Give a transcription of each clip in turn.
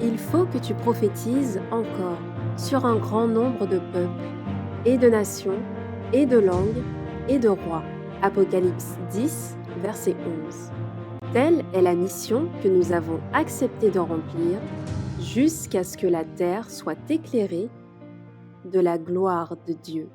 il faut que tu prophétises encore sur un grand nombre de peuples, et de nations, et de langues, et de rois. Apocalypse 10, verset 11. Telle est la mission que nous avons accepté de remplir jusqu'à ce que la terre soit éclairée de la gloire de Dieu.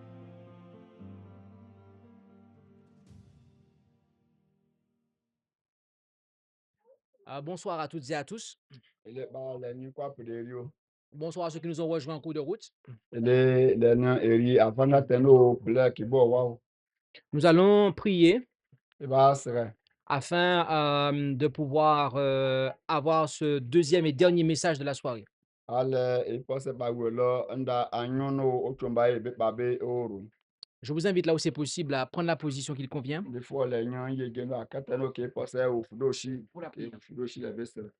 Bonsoir à toutes et à tous. Ele ba le nyi kwa pederio. Bonsoir à ceux qui nous ont rejoints en cours de route. Ele le na eri afana teno ple ki bo wa. Nous allons prier E ba sere. afin de pouvoir avoir ce deuxième et dernier message de la soirée. Ale e pose ba welo nda anyono otumba e be ba be oru. Je vous invite là où c'est possible à prendre la position qu'il convient. Des fois le nyan ye geno akateno ke pose o fudoshi. Ke fudoshi le besere.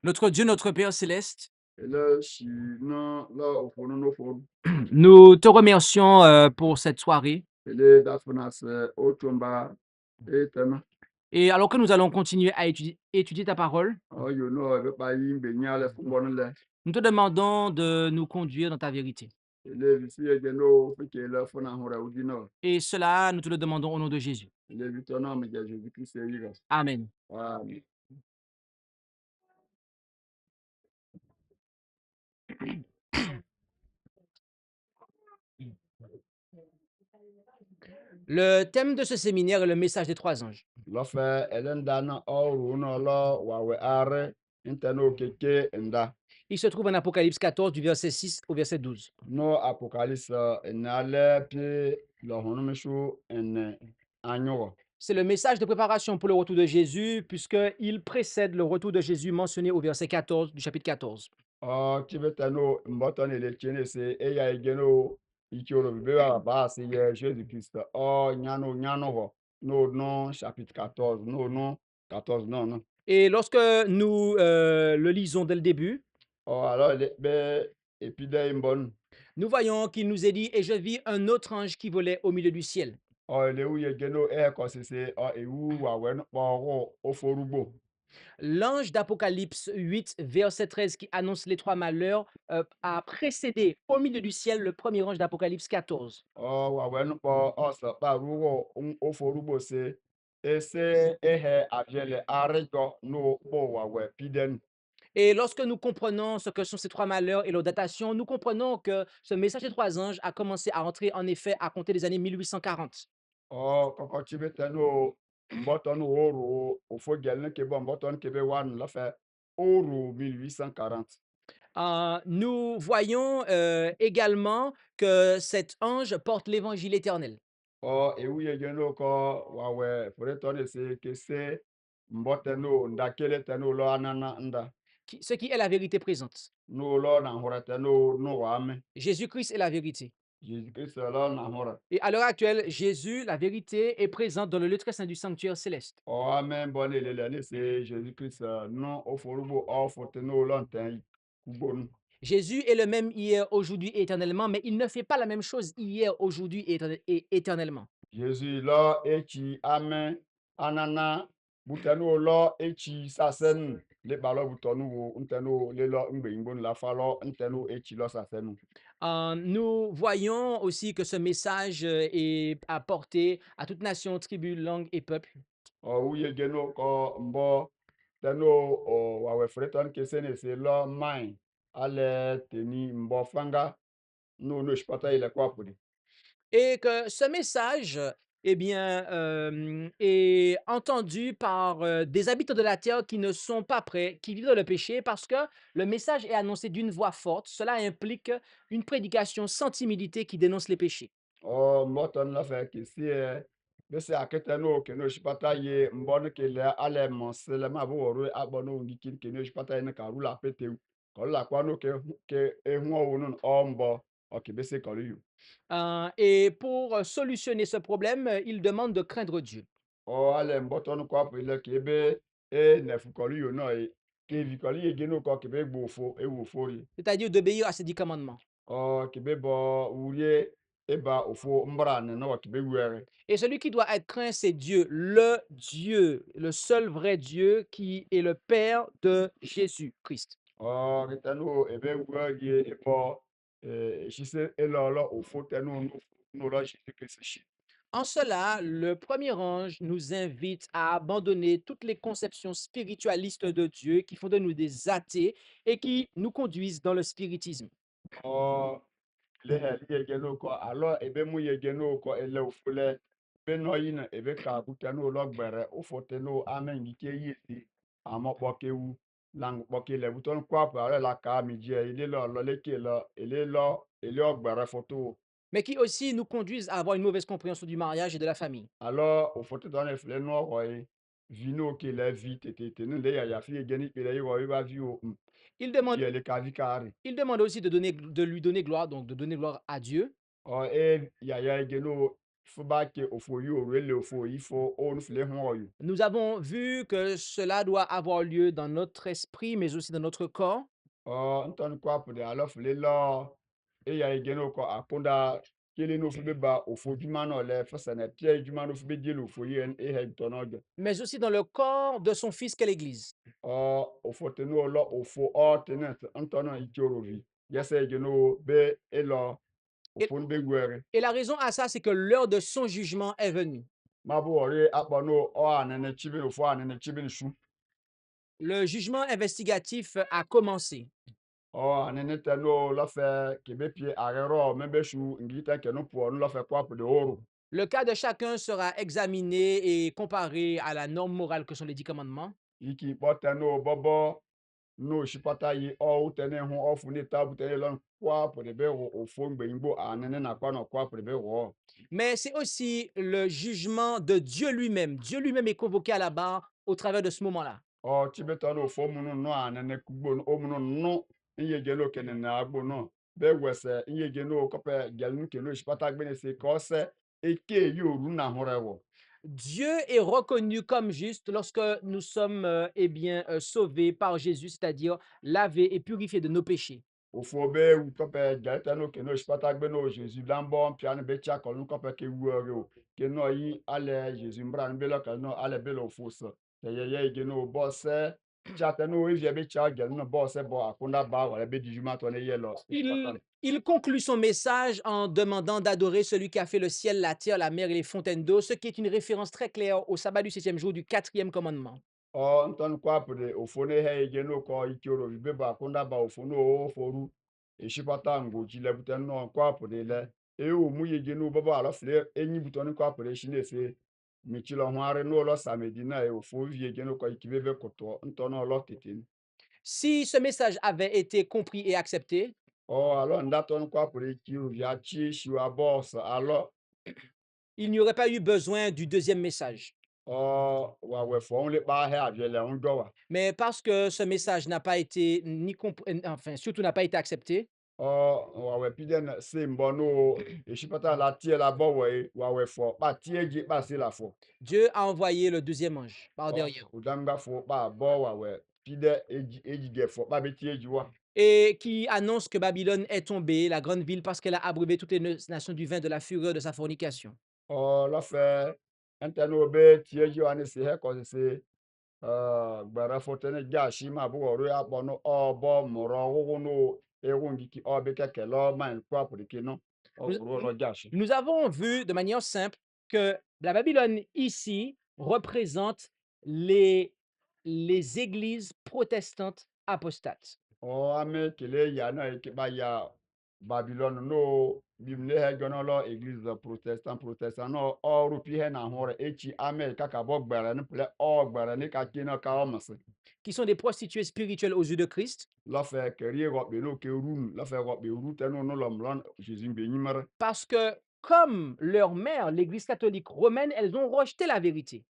Notre Dieu, notre Père céleste, Ele shi no lo ofunu no fonu. nous te remercions pour cette soirée. Ele da funa se otumba e tena. Et alors que nous allons continuer à étudier ta parole, O you know e be ba yimbe nya le fumbonu le. nous te demandons de nous conduire dans ta vérité. Ele bisi ye geno fike le funa hore udino. Et cela, nous te le demandons au nom de Jésus. Ele vitona me Jésus-Christ e yiga. Amen. Amen. Le thème de ce séminaire est le message des trois anges. Lofe elendana oru no lo wawe are inteno keke nda. Il se trouve en Apocalypse 14 du verset 6 au verset 12. No apocalypse enale pi lo honumishu en anyo. C'est le message de préparation pour le retour de Jésus, puisqu'il précède le retour de Jésus mentionné au verset 14 du chapitre 14. O tibetano mboto ne le chene se eya egeno ikioro bibera ba se ye Jésus Christ. O nyano ho. No chapitre 14. No 14 non. Et lorsque nous le lisons dès le début, O alors le be epide mbon. nous voyons qu'il nous est dit « Et je vis un autre ange qui volait au milieu du ciel. O le uye geno e kosise o ewu wawe no po oforugbo. » L'ange d'Apocalypse 8, verset 13, qui annonce les trois malheurs, a précédé au milieu du ciel le premier ange d'Apocalypse 14. O wawe no po oso pa rugo oforugbo se ese ehe abiele arejo no po wawe piden. Et lorsque nous comprenons ce que sont ces trois malheurs et leur datation, nous comprenons que ce message des trois anges a commencé à entrer en effet à compter des années 1840. O koko chibete no mboton oru ofo gelne ke bon mboton ke be wan la fe oru 1840. Nous voyons également que cet ange porte l'évangile éternel. O ewuye geno ko wawe foretone se ke se mboteno ndakele teno lo anana nda. Ce qui est la vérité présente. No lo na horete no wame. Jésus-Christ est la vérité. Jésus-Christ lo na hore. Et à l'heure actuelle, Jésus, la vérité, est présente dans le lieu très saint du sanctuaire céleste. O amen bonne le ne se Jésus-Christ non oforubo ofoteno lo nten kubonu. Jésus est le même hier, aujourd'hui et éternellement, mais il ne fait pas la même chose hier, aujourd'hui et éternellement. Jésus lo echi amen anana butenu lo echi sasen le balo butonu wo ntenu le lo ngbe ngbon la falo ntenu echi lo sasen. Nous voyons aussi que ce message est apporté à toute nation, tribu, langue et peuple. O uye geno ko mbo tenu o wawe freton kesene se lo mai ale teni mbo fanga no shpata ile kwa pudi. Et que ce message, eh bien, est entendu par des habitants de la terre qui ne sont pas prêts, qui vivent dans le péché, parce que le message est annoncé d'une voix forte. Cela implique une prédication sans timidité qui dénonce les péchés. O mboton la fe kesi bese aketenu ke no shpata ye mbon ke le ale monsele ma bo woru abonu ngikin ke no shpata ye ka rula peteu ko la kwa no ke ehun owun o mbo o ke bese ko yu. Et pour solutionner ce problème, il demande de craindre Dieu. O ale mboton kwa pele ke be e nefu ko yu no e ke vi ko ye geno ko ke be gbofo e wo fori. C'est-à-dire d'obéir à ses 10 commandements. O ke be bo urie eba ofo mbra ne no ke be were. Et celui qui doit être craint, c'est Dieu, le seul vrai Dieu qui est le Père de Jésus-Christ. Kitanu ebe were ye ebo shi se elolo ofo tenu no lo Jésus Christ shi. En cela, le premier ange nous invite à abandonner toutes les conceptions spiritualistes de Dieu qui font de nous des athées et qui nous conduisent dans le spiritisme. Ọ lehe yege no ko alo ebe mu yege no ko ele ofule be no yin ebe ka kutanu lo gbere ofote no amen ike yisi amo pokewu lang poke le buton kwa pa la ka mi je ile lo leke lo ele ogbere foto. Mais qui aussi nous conduisent à avoir une mauvaise compréhension du mariage et de la famille. Alors ofote don e fle no roi vino ke le vite te ne le ya fi yege ni pe le yo ba vi o Il demande, ye le ka vi kare. il demande aussi de lui donner gloire, donc de donner gloire à Dieu. Ya yege no fo ba ke ofo yo rele ofo ifo on fle ho yo. Nous avons vu que cela doit avoir lieu dans notre esprit, mais aussi dans notre corps. Ntɔn kɔ apʋdɛ alɔ fʋlɩ lɔ eya ige no kɔ akʋda kele no fʋ beba ofo dwuma nɔ lɛ fɛsɛnɛ tɩɛ dwuma no fʋ be dieli ofo yi ehɛ tɔnɔ gɛ. Mais aussi dans le corps de son Fils qu'est l'Église. Ofo tenu lɔ ofo tenu ntɔnɔ itiorovi yɛsɛ ige no be elɔ Et, ofo be wɛrɛ. et la raison à ça, c'est que l'heure de son jugement est venue. Mabʋ wɔri akpɔ no anɛnɛ tibin ofo anɛnɛ tibin su. Le jugement investigatif a commencé. Anɛnɛ tɛ no lɔfɛ kebe pie arɛrɔ mɛ be su ngi tɛ kɛ no pʋɔ no lɔfɛ kɔ apʋdɛ oro. Le cas de chacun sera examiné et comparé à la norme morale que sont les 10 commandements. Iki kpɔtɛ no bɔbɔ no shipata yi utene hu ofu ni tabu tene lon kwa prebe o fongbe ngbo anene na kwa no kwa prebe wo. Mais c'est aussi le jugement de Dieu lui-même. Dieu lui-même est convoqué à la barre au travers de ce moment-là. Chibeta no fo munu no anene kugbo no munu no iye no kene na agbo no be wese iye no kope gelu ke no shipata gbe ne se ko se eke yi oru na horewo. Dieu est reconnu comme juste lorsque nous sommes sauvés par Jésus, c'est-à-dire lavés et purifiés de nos péchés. Ofo be wu kope galeta no ke no shipata gbe no Jesus lambo piano be cha ko no kope ke wu o ke no yi ale Jesus mbra be lo ka no ale be lo fo so te ye ige no bo se cha te no evie be cha gel no bo se bo akunda ba wala be dijuma to ne ye lo. Il conclut son message en demandant d'adorer celui qui a fait le ciel, la terre, la mer et les fontaines d'eau, ce qui est une référence très claire au sabbat du 7e jour du 4e commandement. Nton kwa pụrụ ofo na ihe ige no ko ikoro be ba akunda ba ofo no oforu eshipata ngoji lebute no kwa pụrụ le o mu yege no baba ala fle enyi butoni kwa pụrụ shi na-efe michilo hware no lo samedina ofo vie ige no ko ikibebe koto ntono lo tetin. Si ce message avait été compris et accepté, Alo ndaton kwa pụrụ ikiru via chi shiwa boss alo il n'y aurait pas eu besoin du deuxième message. wa we fo le ba he aviele ndo wa. Mais parce que ce message n'a pas été enfin, surtout n'a pas été accepté, Wawe piden se mbono eshipata la tie la bo we wawe fo pa tie ji pa se la fo. Dieu a envoyé le deuxième ange par derrière Udanga fo pa bo wawe pide eji ge fo pa be tie ji wa. et qui annonce que Babylone est tombée, la grande ville, parce qu'elle a abreuvé toutes les nations du vin de la fureur de sa fornication. La fe enteno be tie ji wa ne se he ko se gbara fo tene ja shi ma bo ro ya bo no bo moro wo no ewu ngiki be keke lo man kwa purike no. Nous, Ro lo ja shi. nous avons vu de manière simple que la Babylone ici représente les, les églises protestantes apostates. Ame kele ya na ba ya Babylon no bimle he gono lo église protestant no rupi he na hore echi ame ka bo gbara ni ple gbara ni ka kina ka o mase. Qui sont des prostituées spirituelles aux yeux de Christ, Lo fe keri ro be no ke run lo fe ro be ru te no lo mlon Jésus be nyimere. parce que comme leur mère, l'Église catholique romaine, elles ont rejeté la vérité.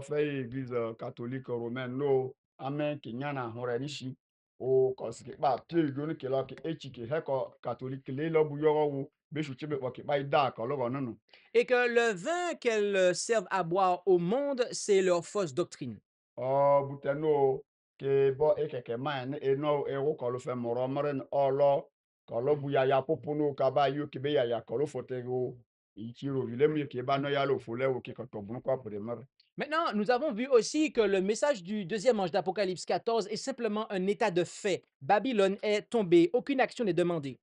Fe église catholique romaine no ame ke nyana hore ni shi o ko ske ba pe go ni ke lo ke echi ke he ko catholique le lo bu yo wo be shu che be ko ke ba ida ko lo no no. Et que le vin qu'elles servent à boire au monde, c'est leur fausse doctrine. Buteno ke bo ekeke man eno ewo ko lo fe moro mren olo Kalau bu yaya popono kaba yo kebe yaya kalau fotego ichiro vilem ye keba no yalo fole o ke kotobun kwa premer. Maintenant, nous avons vu aussi que le message du deuxième ange d'Apocalypse 14 est simplement un état de fait. Babylone est tombée, aucune action n'est demandée.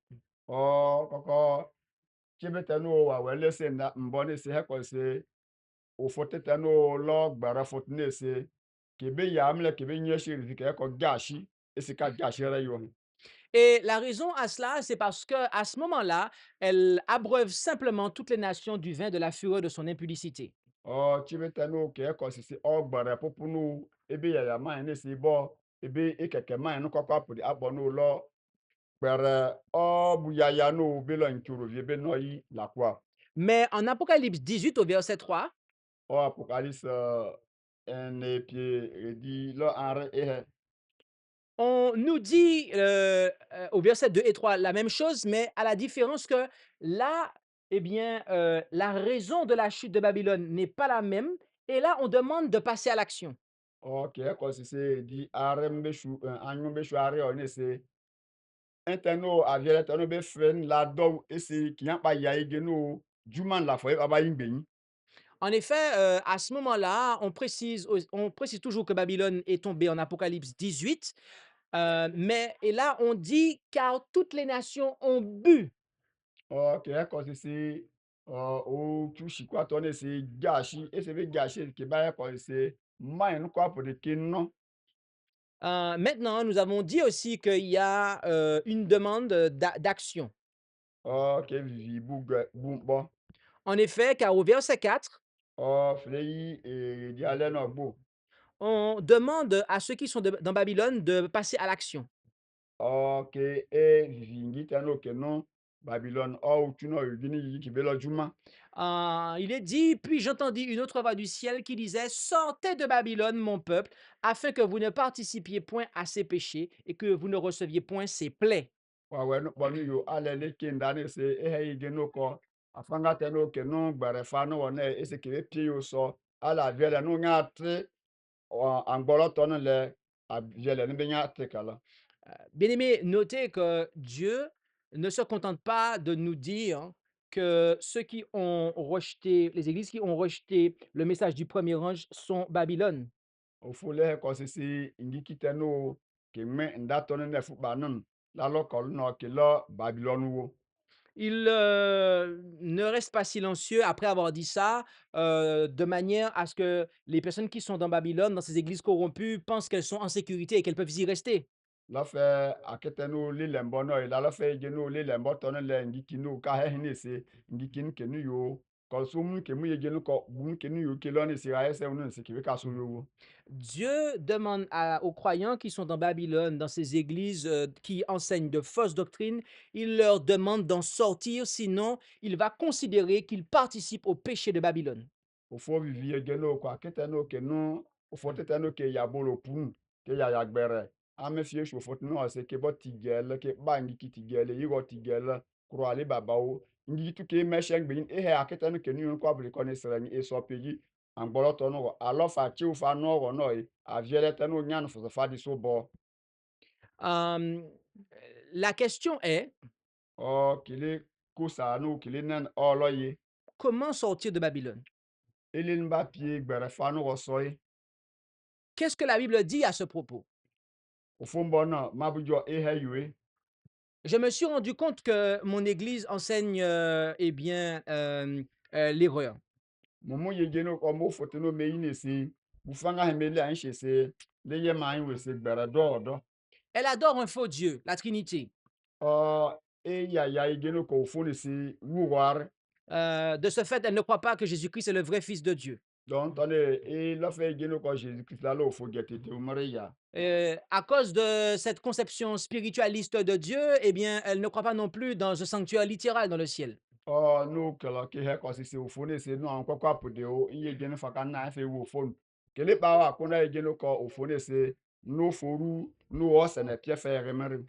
O koko chebe tanu wa wele se na mbone se heko se o fote tanu lo gbara fotne se kebe yamle kebe nyeshi rifike ko gashi esika gashi ra yo. Et la raison à cela, c'est parce que à ce moment-là, elle abreuve simplement toutes les nations du vin de la fureur de son impudicité. O chebe tanu ke ko sisi o gbara popunu ebe yaya man ne se bo ebe ekeke man no kwa pudi abonu lo gbara o bu yaya no be lo nkuru vie be no yi la kwa. Mais en Apocalypse 18 au verset 3, O Apocalypse en pied dit lo enre ehe. on nous dit au verset 2 et 3 la même chose, mais à la différence que là, eh bien, la raison de la chute de Babylone n'est pas la même. Et là, on demande de passer à l'action. Okay, cause se di are mbeshu anyu mbeshu are o ne se enteno aviele teno be fen la do ese kiyan pa ya ige no juman la fo e baba yimbeyin. En effet, à ce moment-là, on précise toujours que Babylone est tombée en Apocalypse 18, mais et là, on dit car toutes les nations ont bu. Okay, cause se o tu shi kwa to ne se gashi ese be gashi ke ba ko se mayin kwa po de kinno. Maintenant, nous avons dit aussi qu'il y a une demande d'action. Okay, vivi bug bu bo. En effet, car au verset 4, Frei e di ale no gbo. on demande à ceux qui sont dans Babylone de passer à l'action. Okay, vivi ngi teno ke no Babylone o tu no yini yi ki be lo juma. Il est dit, puis j'entendis une autre voix du ciel qui disait, sortez de Babylone, mon peuple, afin que vous ne participiez point à ses péchés et que vous ne receviez point ses plaies. Wawe no bonu yo alele kindane se ehe ige no ko afanga te no ke no gbere fa no wona ese ke pie yo so ala viele no nya tre o angbolo to no le a viele no be nya tre kala. Bien-aimés, notez que Dieu ne se contente pas de nous dire que ceux qui ont rejeté, les églises qui ont rejeté le message du premier ange sont Babylone. O fu le ko sisi ngi kite no ke me nda to no ne fu ba nun la lo ko no ke lo Babylon wo. Il ne reste pas silencieux après avoir dit ça, de manière à ce que les personnes qui sont dans Babylone, dans ces églises corrompues, pensent qu'elles sont en sécurité et qu'elles peuvent y rester. La fe akete no le lembo no la la fe ige no le lembo to no le ngi kinu ka he ni se ngi kin ke nu yo ko so mu ke mu ye no ko bu ke nu yo ke lo ni se ga ese no se ke ka so yo wo. Dieu demande aux croyants qui sont dans Babylone, dans ces églises qui enseignent de fausses doctrines, il leur demande d'en sortir, sinon il va considérer qu'ils participent au péché de Babylone. Ofo vivi ege no kwa kete no ke no ofo tete no ke ya bolo pun ke ya gbere ame fie sho ofo no se ke bo tigel ke ba ngi ki tigel yi go tigel kro ale baba o ngi tu ke me sheng bin e he akete no ke ni ko abri ko ni sere ni e so peji angboro to no alo fa chi ufa no go no e aviele te no nya no fo fa di so bo Euh, la question est, o kile kusa no kile nan o lo ye comment sortir de Babylone? elin ba pie gbere fa no go so e Qu'est-ce que la Bible dit à ce propos? ofo mbo no mabujo e he yue. Je me suis rendu compte que mon église enseigne eh bien, l'erreur. Mumu yege no ko mo foto no me ine si bufanga hemele an shese le ye man we se gbere do do Elle adore un faux Dieu, la Trinité. ya yege no ko fo ni si wuwar De ce fait, elle ne croit pas que Jésus-Christ est le vrai Fils de Dieu. don tole la fe yege no ko Jésus Christ la lo fo gete te umare ya À cause de cette conception spiritualiste de Dieu, eh bien, elle ne croit pas non plus dans un sanctuaire littéral dans le ciel. no kala ke he ko si se fo ni se no an kwa kwa pode o yege no fa kan na fe wo fo kele ba wa ko na yege no ko fo ni se no foru no o se na pie fe remere.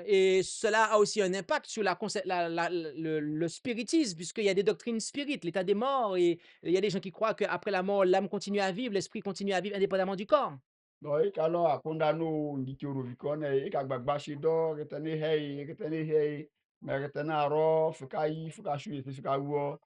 Et cela a aussi un impact sur le spiritisme, puisqu'il y a des doctrines spirites, l'état des morts, et il y a des gens qui croient qu'après la mort, l'âme continue à vivre, l'esprit continue à vivre indépendamment du corps. No ika lo akunda no ngikuru vikone ika gbagba shido getani hei me getana ro fika shu iti fika wo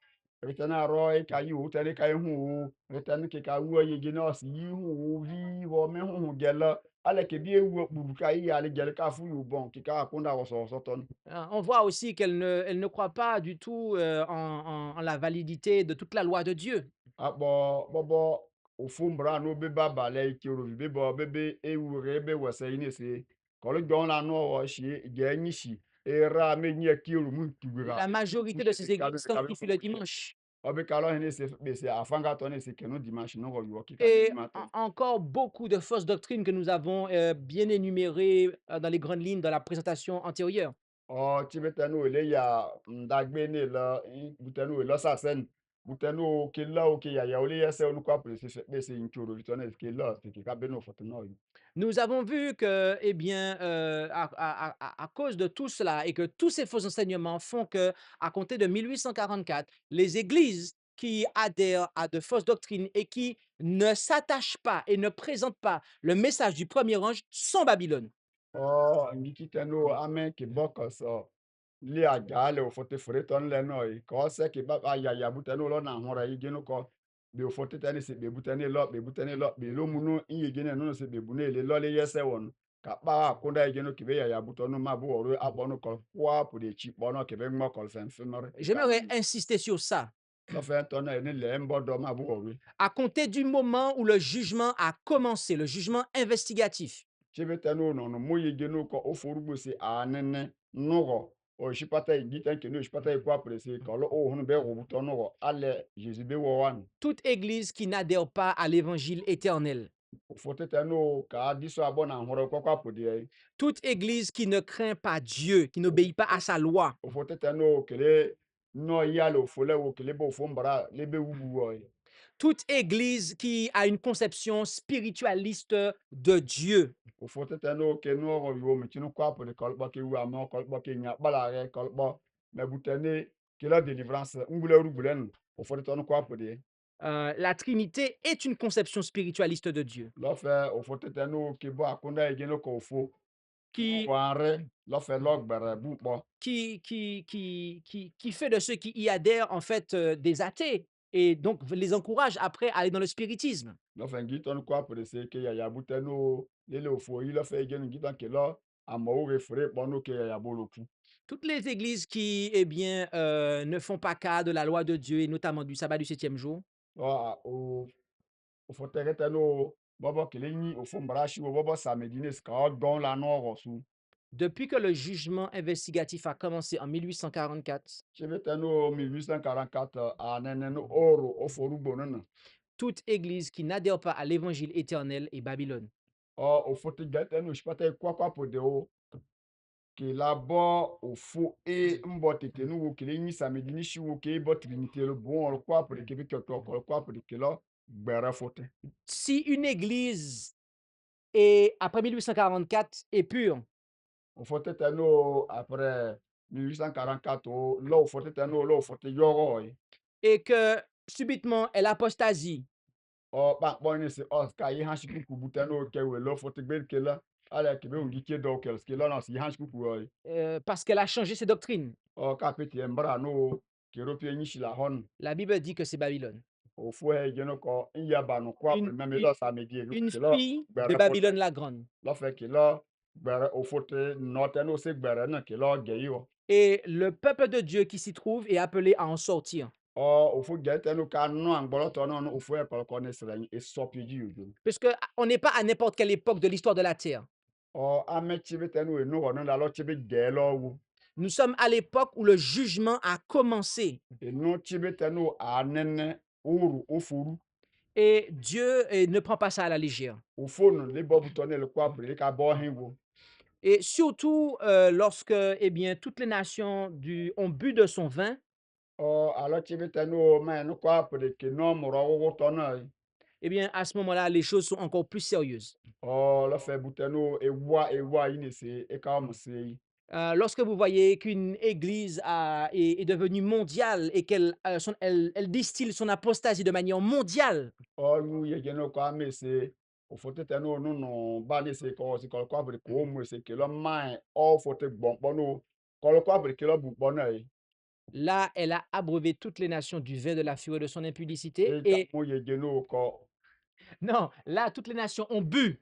getana ro ika yi o tani ka hu o getani ke ka wo ye gina si yi hu o vi wo me hu gela ale ke bi ewu okpuru ka yi ale gele ka fu yu bon kika akunda wo so ton. On voit aussi elle ne croit pas du tout en la validité de toute la loi de Dieu. Akpọ kpọbọ ofu mbra no be baba le ikero be bo bebe ewu re be wese ine se kolo gbo na no o shi ge nyi shi era me nyi ekiro mu tugura La majorité de mushi ces ka be églises ka be sanctifient le ko dimanche. obe kalo hene se be se afanga to ne se kenu dimanche no go yo ki ka Et dimato encore beaucoup de fausses doctrines que nous avons bien énumérées dans les grandes lignes dans la présentation antérieure. o chibetanu ele ya ndagbe ne lo butenu lo sasen butenu ke lo ke ya ole yese onu kwa prese se be se nkoro vitone ke lo se ke ka be no foto no. Nous avons vu que, eh bien, à cause de tout cela et que tous ces faux enseignements font que, à compter de 1844, les églises qui adhèrent à de fausses doctrines et qui ne s'attachent pas et ne présentent pas le message du premier ange sont Babylone. Ngikite no ame ke boko so li aja le ofote fore ton le no ko se ke ba ya ya bute no lo na hora yi genu ko be ofote tani se be butani lo be butani lo be lo munu iye gene no se be bune le lo le yese won ka pa akunda yi genu ke be ya ya buto no ma bo oru abonu ko kwa pu de chi bono ke be mo ko fen finore e ka J'aimerais insister sur ça. lo fe ton na ni le mbodo ma bo oru À compter du moment où le jugement a commencé, le jugement investigatif, chebeta no no no mo ye genu ko oforugbo se anene nugo o shipata igita nke no shipata ikwa prese ko lo o hunu be rubuto nugo ale jesus be wo wan toute église qui n'adhère pas à l'évangile éternel, fotete no ka diso abona horo kwa podi toute église qui ne craint pas Dieu, qui n'obéit pas à sa loi, o fotete no kele no yalo fole wo kele bo fombara lebe wubu wo toute église qui a une conception spiritualiste de Dieu, o fotete no ke no ro yo mi tinu kwa podi ko ba ke wu amo ko ba ke nya bala re ko ba me butene ke la délivrance ngule rugbulen o fotete no kwa podi la Trinité est une conception spiritualiste de Dieu lɔfɛ ofotete no ke bɔ akunda ege no ko fo qui, wanre lɔfɛ lɔgbɛrɛ bu kpɔ qui fait de ceux qui y adhèrent en fait des athées et donc les encourage après à aller dans le spiritisme. lɔfɛ ngitɔn ko aprese ke yaya butɛ no lele ofo yi lɔfɛ ege no ngitɔn ke lɔ amɔwo re fere kpɔ no ke yaya bolo ku Toutes les églises qui, eh bien, ne font pas cas de la loi de Dieu et notamment du sabbat du septième jour, lɔ o ofotɛkɛtɛ no bɔbɔ kele nyi ofo mbara si wo bɔbɔ samedi ne sika ɔdɔn la no ɔrɔ su depuis que le jugement investigatif a commencé en 1844, sebetɛ no 1844 anene no oro oforugbo no no toute église qui n'adhère pas à l'évangile éternel est Babylone. ofote gɛtɛ no sipata kwakwa pode o ke la bɔ ofo mbɔ tete no wo kele nyi samedi ni si wo ke bɔ trinité le bon ɔlɔ kɔ apode ke bi kɛtɔ kɔlɔ kɔ apode ke lɔ gbɛrɛ fote Si une église est, après 1844 est pure o fote tɛ no après 1844 o lɔ o fote tɛ no lɔ o fote yɔrɔ ye et que subitement elle apostasie, kpankpɔ ne se ka yi hã si kuku bu tɛ no ke we lɔ fote gbe ke la ale ke be wungi ke dɔ ke ke lɔ na si hã si kuku ɔ parce qu'elle a changé ses doctrines, ka pete mbra no ke ro pie nyi si la hɔn la Bible dit que c'est Babylone. o fo he je no kɔ n ya ba no kɔ apode Une, mɛ me une, lɔ samedi une ke lɔ fille de gbɛrɛ fote Babylone la grande. lɔfɛ ke lɔ gbɛrɛ o fote nɔtɛ no se gbɛrɛ na ke lɔ gɛ yi wɔ Et le peuple de Dieu qui s'y trouve est appelé à en sortir. ofo gɛtɛ no ka nɔ angbɔlɔtɔ no no ofo ɛkɔlɔkɔ ne srɛ esɔpi ji yojo Puisque on n'est pas à n'importe quelle époque de l'histoire de la terre. ame tsibe tɛ no enu wɔ no la lɔ tsibe gɛ lɔ wo Nous sommes à l'époque où le jugement a commencé enu tsibe tɛ no anene oru oforu et Dieu ne prend pas ça à la légère. ofo no le bɔ butɔ ne le kɔ apre le ka bɔ hin wo Et surtout lorsque eh bien, toutes les nations ont bu de son vin, alɔ tsibe tɛ no mɛ no kɔ apre ke nɔ mɔrɔ wowo tɔ na eh bien, à ce moment-là, les choses sont encore plus sérieuses. lɔfɛ butɛ no ewa yi ne se eka ɔmo se yi Lorsque vous voyez qu'une église est devenue mondiale et qu'elle elle distille son apostasie de manière mondiale, nu ye je no kɔ ame se Ofote teno no no bani se ko si ko kwa bre ko mu se ke lo mai o fote gbon pono ko kwa bre ke lo bu pona e Là, elle a abreuvé toutes les nations du vin de la fureur de son impudicité. ja Et mo ye geno ko non, là, toutes les nations ont bu.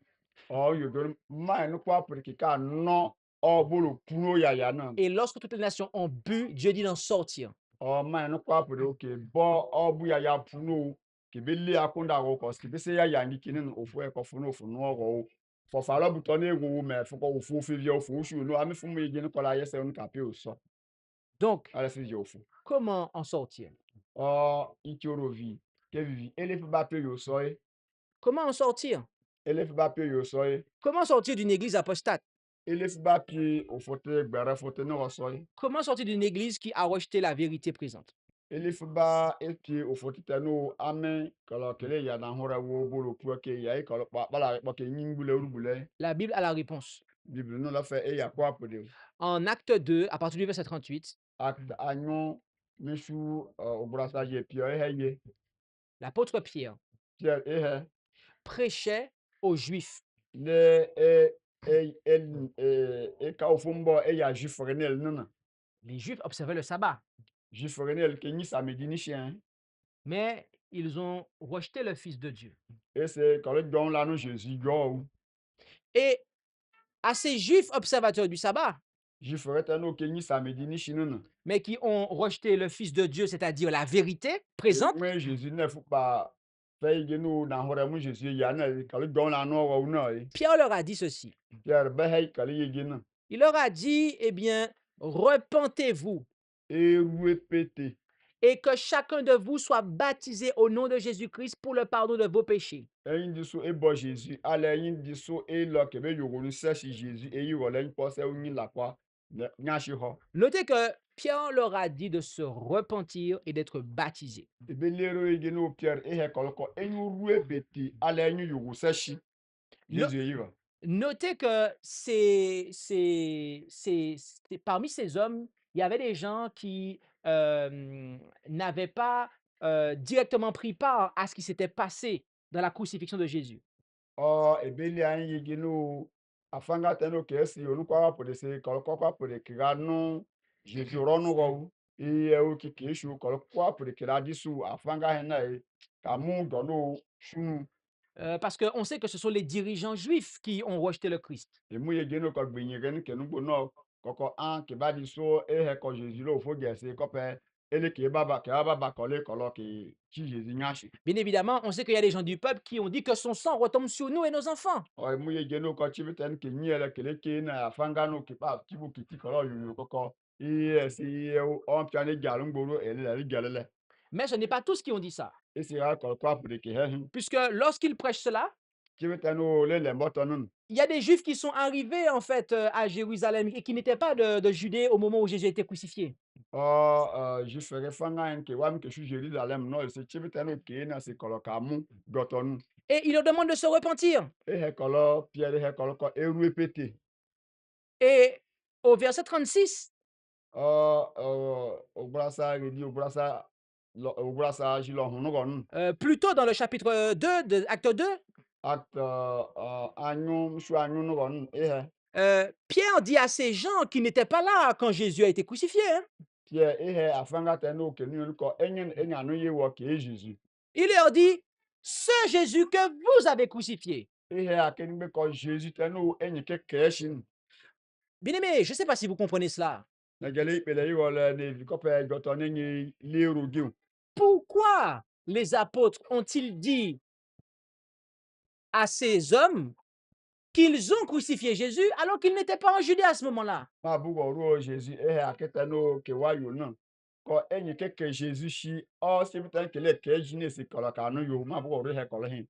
o yo do mai no kwa bre ke ka no o bulu puno ya na Et lorsque toutes les nations ont bu, Dieu dit d'en sortir. o mai no kwa bre o ke bo o bu ya puno ke be le akunda ro ko ski be se ya ni kinin ofu e ko funo funo ro fo fa lo buto na egwu me fo ko ofu fi vi ofu shu no ami fu mo ye geno ko la yese on ka pe o so Donc, ala fi je ofu comment en sortir? Ikorovi kevivi elefi ba pe yo soye Comment en sortir? elefi ba pe yo soye Comment sortir d'une église apostate? elefi ba pe ofote gbere fote no soye Comment sortir d'une église qui a rejeté la vérité présente? elefi ba epi ofote teno amen kala kele ya na hora wo bolo pu ke ya e kala pa bala pa ke nyingule urubule La Bible a la réponse. bible no la fe e ya kwa pede En acte 2, à partir du verset 38, act anyon mesu obrasa je pio e heye l'apôtre Pierre pierre e he prêchait aux Juifs. le e ka ofumbo e ya jifre nel nana Les Juifs observaient le sabbat, jifre nel ke ni samedi ni chien mais ils ont rejeté le Fils de Dieu. ese kɔle dɔn la no Jésus dɔw Et à ces Juifs observateurs du sabbat, jifre tɛ no ke nyi samedi ni shi no mais qui ont rejeté le Fils de Dieu, c'est-à-dire la vérité présente, ŋmɛ Jésus ne fu kpa fɛ yi no na hɔrɛ mu Jésus ya na kɔle dɔn la no wɔ na ye Pierre leur a dit ceci. Pierre bɛ hɛ kɔle ye ge na Il leur a dit, eh bien, repentez-vous ewu pete et que chacun de vous soit baptisé au nom de Jésus-Christ pour le pardon de vos péchés. ɛyin di so ebɔ Jésus alɛ ɛyin di so elɔ kɛmɛ yogo no sɛ si Jésus eyi wɔ lɛ nkpɔ sɛ onyi la kpa nyasi hɔ Notez que Pierre leur a dit de se repentir et d'être baptisés. ebe lero ye ge no Pierre ehɛ kɔle kɔ enyu ru pete alɛ ɛyin yogo sɛ si No- Jésus eyi wɔ Notez que parmi ces hommes, il y avait des gens qui n'avaient pas directement pris part à ce qui s'était passé dans la crucifixion de Jésus. ebeli anyị yigi nu afanga tenu ka esi olukwa pode se kolokwa pode kira nu jesu ronu go iye o kiki isu kolokwa pode kira disu afanga hena e ka mu donu shunu Parce qu'on sait que ce sont les dirigeants juifs qui ont rejeté le Christ. emu yigi nu ko gbenye gen ke nu gbo no koko an ke ba di so ehe ko jesu lo fo gese ko pe ele ke baba kole kolo ke chi jesu nyashi Bien évidemment, on sait qu'il y a des gens du peuple qui ont dit que son sang retombe sur nous et nos enfants. o emu yigi nu ko chibiten ke nyele kele ke na afanga nu ke ba chibu kiti kolo yu koko iye si iye on piane galu ngboro ele galele Mais ce n'est pas tous qui ont dit ça. esi ha ko kwa pure ke he Puisque lorsqu'ils prêchent cela, chibiten o le mboto nun il y a des juifs qui sont arrivés en fait à Jérusalem et qui n'étaient pas de Judée au moment où Jésus était crucifié. o ju fere fanga en ke wam ke shu Jerusalem no se chibiten o ke na se kolo ka mu doto nun Et il leur demande de se repentir. e he kolo pierre he kolo ko eru epete Et au verset 36, obrasa redi obrasa jilo hunu go nun plus tôt dans le chapitre 2 de Acte 2, act anyu shu anyu no go nun e he Pierre dit à ces gens qui n'étaient pas là quand Jésus a été crucifié, hein, pierre e he afanga tenu ke nu ko enyen enyanu ye wo ke Jésus il leur dit, ce Jésus que vous avez crucifié. ihe akenigbe ko Jésus tenu enyi ke keshin Bien aimé, je ne sais pas si vous comprenez cela. na gele ipele iwole ne vikope goto nenyi leru giu Pourquoi les apôtres ont-ils dit à ces hommes qu'ils ont crucifié Jésus alors qu'ils n'étaient pas en Judée à ce moment-là? ma bugo ruo Jésus ihe aketenu ke wayo na ko enyi ke Jésus shi o sibitan kele ke jine si kala kanu yo ma bugo ruo he kala hin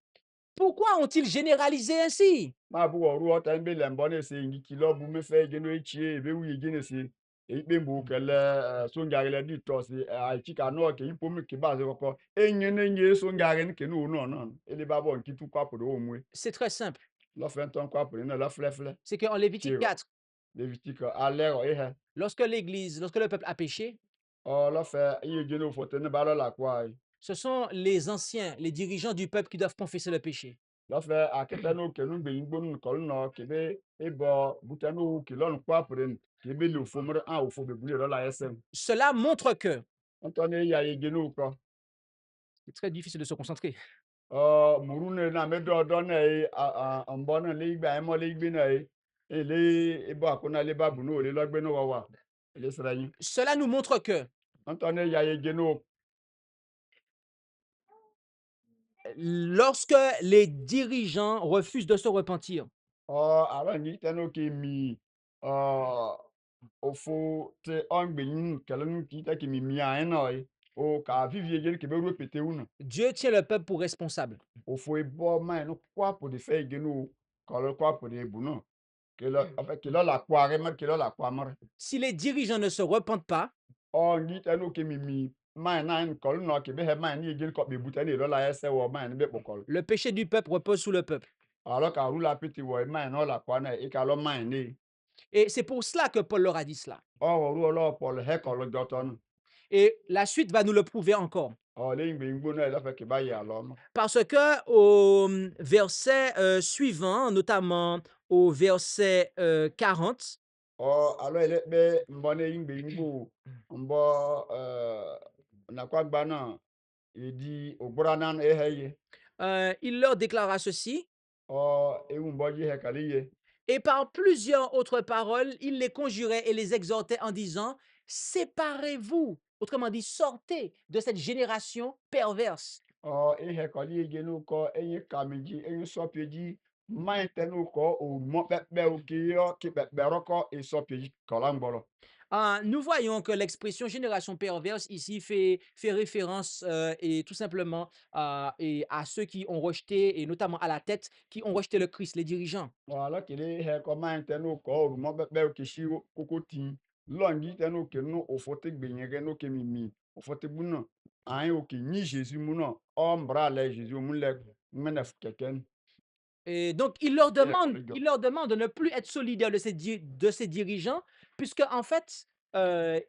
Pourquoi ont-ils généralisé ainsi? ma bugo ruo ta mbe lembo ne se ngi kilo bu me fe genu echi ebe wu gene si ikpe mbu kele so ngare di to si achi ka no ke ipo mi ke ba se koko enye ne nye so ngare ni ke no no no ele ba bo nkitu kwa podo omwe C'est très simple. lo fe nton kwa podo na la flefle C'est qu'en Lévitique Tire. 4, Levitique alero ihe lorsque le peuple a péché, o lo fe iye gene ofote ne ba lo la kwa ce sont les anciens, les dirigeants du peuple qui doivent confesser le péché. Lɔƒɛ akete no ke nu gbe yingbo nu kɔlu nɔ kebe ebɔ bute no ke lɔnu kpɔ apore kebe li ofo mre an ofo be buli lɔ la yesem. Cela montre que Ŋutɔ ne ya ye genu kɔ. c'est très difficile de se concentrer. Muru ne na me dɔ ne ye mbɔ ne le yigba emɔ le yigbe ne ye. Ele ebo akona le ba bu no le lɔgbe no wɔwa. Ele sra nyi. Cela nous montre que Ŋutɔ ne ya ye genu lorsque les dirigeants refusent de se repentir, alo nyi te no ke mi ofo te ɔngbe nyi kele nu ki te ke mi mia eno ye. O ka vivi ye ke be ru pete unu. Dieu tient le peuple pour responsable. Ofo ebo mai no kwa po de fe genu kɔlɔ kwa po de bu no. Ke lɔ en fait ke lɔ la kwa re mer ke lɔ la kwa mer. Si les dirigeants ne se repentent pas, Nyi te no ke mi mai na kɔlɔ no ke be he mai ni ye ko be bu te ne lɔ la ese wo mai ne be kɔlɔ. le péché du peuple repose sur le peuple. Alors ka ru la pete wo mai no la kwa na e ka lɔ mai ne. Et c'est pour cela que Paul leur a dit cela. Ru lɔ pɔl he kɔlɔ jɔtɔ no. Et la suite va nous le prouver encore. Le yingbe yingbo na lɔ fɛ ke ba ya lɔ ma. Parce que au verset suivant, notamment au verset 40, Alors ele be mbɔ ne yingbe yingbo mbɔ na kwa gba na edi ogbora na e he ye. il leur déclara ceci, Ewu mbɔ ji he kali ye. et par plusieurs autres paroles, il les conjurait et les exhortait en disant, séparez-vous, autrement dit, sortez de cette génération perverse. Ihe kɔli ye genu kɔ enye kame dzi enye sɔpie dzi mai te no kɔ o mɔ kpekpe o ke yɔ ke kpekpe rɔkɔ e sɔpie dzi kɔla ŋgbɔlɔ. Nous voyons que l'expression génération perverse ici fait référence et tout simplement et à ceux qui ont rejeté, et notamment à la tête, qui ont rejeté le Christ, les dirigeants. Alors kele he kɔ mai te no kɔ o mɔ kpekpe o ke si koko ti lɔngi te no ke no o fɔ te gbenye ke no ke mimi o fɔ te bu no an o ke nyi Jésus mu no mbra le Jésus mu le mene kɛkɛ. Et donc, il leur demande de ne plus être solidaires de ces dirigeants, puisque en fait,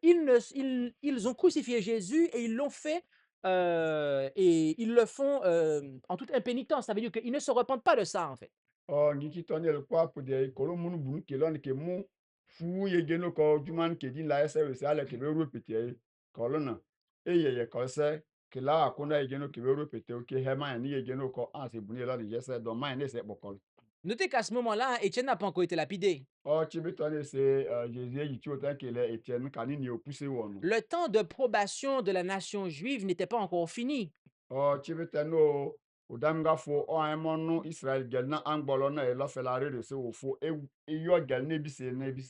ils ont crucifié Jésus et ils l'ont fait, et ils le font en toute impénitence. Ça veut dire qu'ils ne se repentent pas de ça, en fait. Ngi ki tɔn yɛlɛ kɔ apɔ kolo munu bunu ke lɔni ke mu fu ye geno kɔ juman ke din la ɛsɛ wese alɛ ke be ru pete ye kɔlɔ na eye ye kɔsɛ ke la akona ye geno ke be ru pete o ke hɛ mai ni ye geno kɔ an se bunu ye lɔni yɛsɛ dɔn mai ne sɛ bɔkɔl. Notez qu'à ce moment-là, Étienne n'a pas encore été lapidé. Tsi be tɔn ye se Jésus yi tsi o tɛ ke lɛ Etienne kani ni o poussé wɔnu. Le temps de probation de la nation juive n'était pas encore fini. Tsi be tɛ no o damga fo an mɔnu Israël gɛl na an gbɔlɔ na ye lɔfɛ la re de se o fo e yɔ gɛl ne bi se ne bi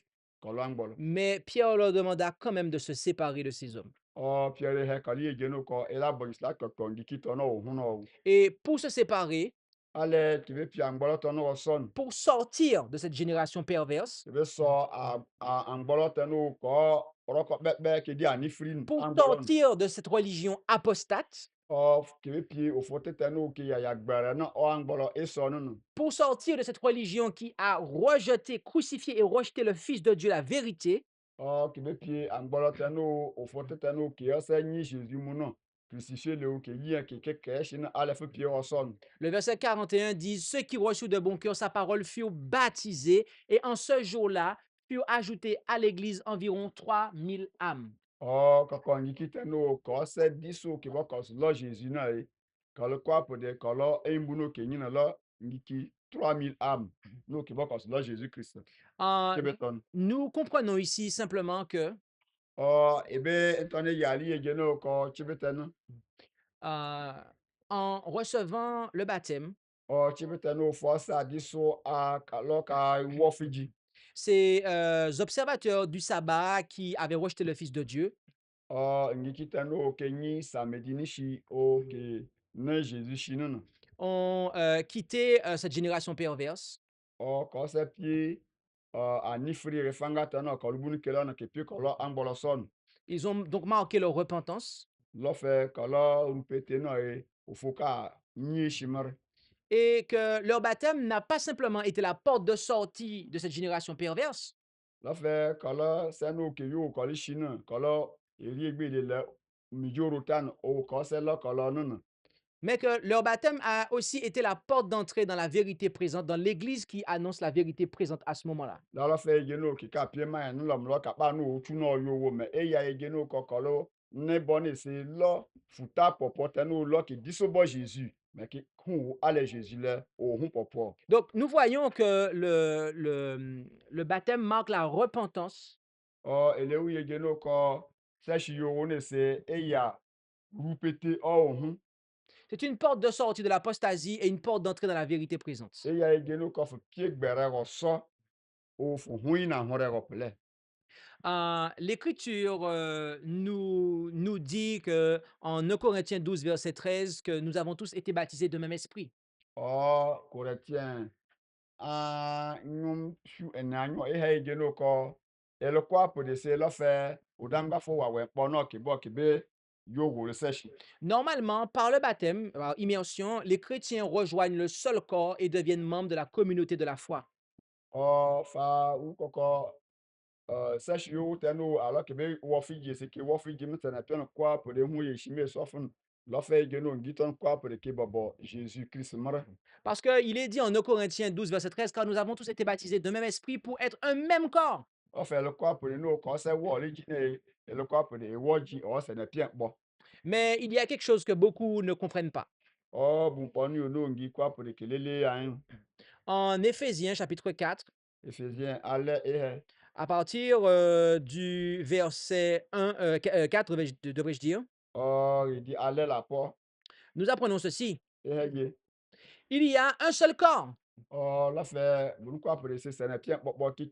kɔlɔ an gbɔlɔ. Mais Pierre leur demanda quand même de se séparer de ces hommes. Pierre he kali ye geno kɔ ela bɔnsi la kɔkɔ ngi ki tɔ na o hun o. Et pour se séparer, Ale ki be pia ngbɔlɔ tɔ no son. pour sortir de cette génération perverse, Be sɔ a ngbɔlɔ tɛ no kɔ rɔkɔ bɛbɛ ke di ani frin pour an gbɔlɔ. sortir de cette religion apostate, Ki be pie o fo tete no ke ya gbɛrɛ na an gbɔlɔ e sɔ no. pour sortir de cette religion qui a rejeté, crucifié et rejeté le Fils de Dieu, la vérité, Ki be pie a ngbɔlɔ tɛ no o fo tete no ke ɔsɛ nyi Jésus mu no. Crucifié le o ke yi ke kɛ shi na ale fe pie o son. le verset 41 dit, ceux qui reçurent de bon cœur sa parole furent baptisés, et en ce jour-là furent ajoutés à l'église environ 3000 âmes. Kɔkɔ ngi ki tɛ no kɔ ɔsɛ diso ke bɔ kɔs lɔ Jésus na ye. Kɔlɔ kɔ apɔ de kɔlɔ embu no ke nyi na lɔ ngi ki 3000 âmes no ke bɔ kɔs lɔ Jésus Christ. Euh, Ke be tɔn. nous comprenons ici simplement que Ebe ntɔne yali ye geno kɔ tsi be tɛ no. en recevant le baptême, Tsi be tɛ no fɔ sa diso a kalɔ ka wɔ fidzi. ces observateurs du sabbat qui avaient rejeté le Fils de Dieu Ngi ki tɛ no ke nyi samedi ni shi o ke ne Jésus shi no no. ont quitté cette génération perverse Kɔ ɔsɛ pie ani fri re fanga tɛ no kɔlɔ bunu ke lɔ no ke pie kɔlɔ an gbɔlɔ son. Ils ont donc marqué leur repentance Lɔfɛ kɔlɔ rupete no ye o fo ka nyi shi mer. et que leur baptême n'a pas simplement été la porte de sortie de cette génération perverse, Lɔfɛ kɔlɔ sɛ no ke yo kɔlɔ shi no kɔlɔ eri egbe le lɛ mi jo rotan o kɔ sɛ lɔ kɔlɔ no no. mais que leur baptême a aussi été la porte d'entrée dans la vérité présente, dans l'Église qui annonce la vérité présente à ce moment-là. la la fɛ ege no kika pie ma ya nu lɔm lɔ kapa nu otu no yo wo me eya ege no kɔkɔlo ne bɔ ne se lɔ futa pɔpɔ tɛ no lɔ ki diso bɔ Jésus mais ki hu ale Jésus lɛ o hu pɔpɔ. Donc, nous voyons que le baptême marque la repentance, Ɔ ele wu ege no kɔ sɛ shi yo wo ne se eya rupete ɔ o hu c'est une porte de sortie de l'apostasie et une porte d'entrée dans la vérité présente. eya ege no kɔ fu pie gbɛrɛ rɔ sɔ o fu hu ina hu rɛ rɔ plɛ. L'Écriture nous dit que, en 1 Corinthiens 12, verset 13, que nous avons tous été baptisés de même esprit. Ɔ Corinthiens a nyum su enanyo ehe ege no kɔ ele kɔ apo de se lɔ fɛ o dam fo wa wɛ kpɔ nɔ ki bɔ ki be yo wo le sɛ shi. Normalement, par le baptême, par immersion, les chrétiens rejoignent le seul corps et deviennent membres de la communauté de la foi. Ɔ fa u kɔkɔ sɛ shi yo tɛ no alɔ ki be wɔ fi dze se ki wɔ fi dze mi tɛnɛ tɔn kɔ apo de hu ye shi me sɔfun lɔ fɛ ege no ngi tɔn kɔ apo de ki bɔbɔ Jésus Christ mre. Parce qu'il est dit en 1 Corinthiens 12, verset 13, car nous avons tous été baptisés de même esprit pour être un même corps. Ɔ fɛ ele kɔ apo de no kɔ sɛ wɔ le dzi ne ele kɔ apo de ewɔ dzi ɔ sɛ ne pia kpɔ. Mais il y a quelque chose que beaucoup ne comprennent pas. Ɔ bu kpɔ nu yo no ngi kɔ apo de kelele ayin. En Éphésiens chapitre 4, Ephésiens alɛ ehe. à partir du verset 4, devrais-je dire, Or, il dit, allez la porte, nous apprenons ceci. et il Il y a un seul corps, oh, la fait, vous quoi pour essayer, c'est un bien, bon, qui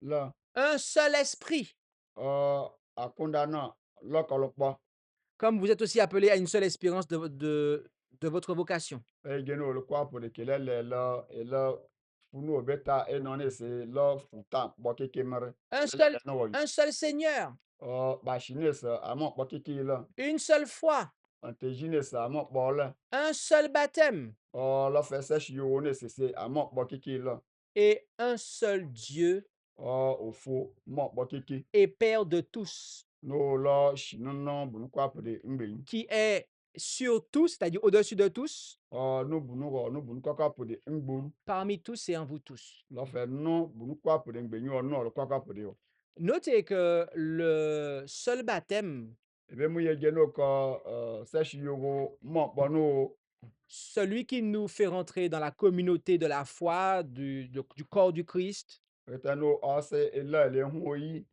là, un seul esprit, oh, à condamner, là, quand le pas, comme vous êtes aussi appelés à une seule espérance de votre vocation. et il le quoi pour qu'il est là, et là, pour nous, bêta, et non, c'est là, foutant, bon, qui meurt, Un là, seul, non, oui. un seul Seigneur, Oh, bah, chine, ça, à mon, bon, qui là, une seule foi, en te gine, ça, à mon, bon, là, un seul baptême oh, la fait, c'est chiot, c'est, à mon, bon, qui là, et un seul Dieu oh, au faux, mon, bon, qui, et Père de tous, no, là, chine, non, bon, quoi pour des, qui est sur tous, c'est-à-dire au-dessus de tous, no bunu kɔkɔ po de ŋgbonu parmi tous et en vous tous. lɔfɛ no bunu kɔ po de ŋgbenyu ɔnɔ lɔ kɔkɔ po de o Notez que le seul baptême, ebe mu ye je no kɔ sɛshi yogo mɔ kpɔ no celui qui nous fait rentrer dans la communauté de la foi, du corps du Christ, ete no ɔse ele ele hu oyi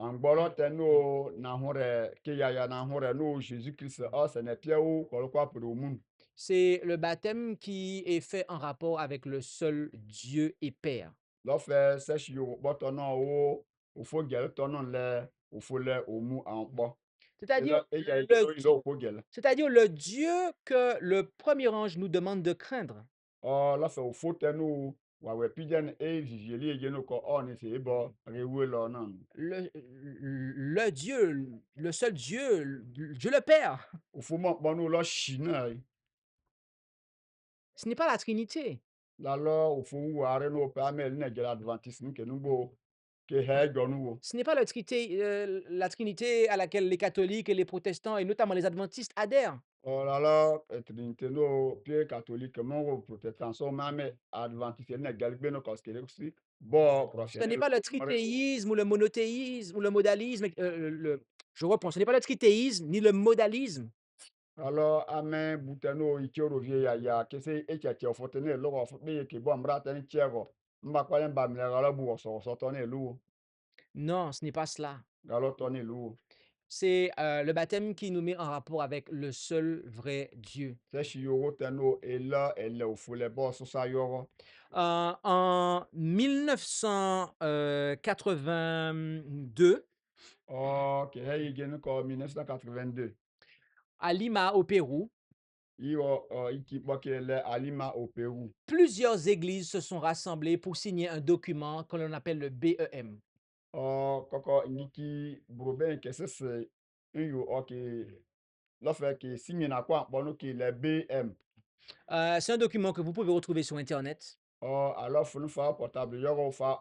angbɔlɔ tɛ no na hu rɛ ke yaya na hu rɛ no Jésus Christ ɔse ne pie wo kɔ lɔ kɔ po de o mun c'est le baptême qui est fait en rapport avec le seul Dieu et Père. lɔfɛ sɛshi yogo kpɔtɔ nɔ wo ofo gɛlɛ tɔ nɔ lɛ ofo lɛ o mu an kpɔ C'est-à-dire eya ike le, no yi lɔ ofo gɛlɛ c'est-à-dire le Dieu que le premier ange nous demande de craindre. lɔfɛ ofo tɛ no wawɛ pidjan e vivieli ye je no kɔ ɔni se ebɔ rewe lɔ nɔ Le Dieu, le seul Dieu, Dieu le Père. ofo mɔ kpɔ no lɔ shi na yi Ce n'est pas la Trinité. la lɔ ofo wu are no pɛ ame ne jɛla adventiste nu ke nugbo ke hɛ jɔ nu wo Ce n'est pas la Trinité à laquelle les catholiques et les protestants, et notamment les adventistes, adhèrent. la lɔ trinité no pie catholique mɔ wo protestant so ma ame adventiste ne jɛli gbe no kɔ skele si bɔ Ce prɔfɛ n'est pas le tritéisme ou le monothéisme ou le modalisme. Je reprends, ce n'est pas le tritéisme ni le modalisme. alɔ ame bute no ike rovie ya kese etsɛtsɛ ofo te ne lɔ ofo pe ye ke bɔ mbra te ne tse kɔ mba kɔ ne ba mle galɔ bu wɔsɔ tɔ ne lu wo Non, ce n'est pas cela. galɔ tɔ ne lu wo C'est le baptême qui nous met en rapport avec le seul vrai Dieu. sɛ si yo wo te no ele ele ofo le bɔ sosa yɔrɔ En 1982, ke hɛ yi ge ne kɔ 1982 à Lima, au Pérou, i wɔ iki kpɔ ke le alima au Pérou plusieurs églises se sont rassemblées pour signer un document que l'on appelle le BEM. kɔkɔ niki broben ke sese nyo ke lɔfɛ ke signe na kɔ akpɔ no ke le BM C'est un document que vous pouvez retrouver sur Internet. alors funu fa portable yɔrɔ fa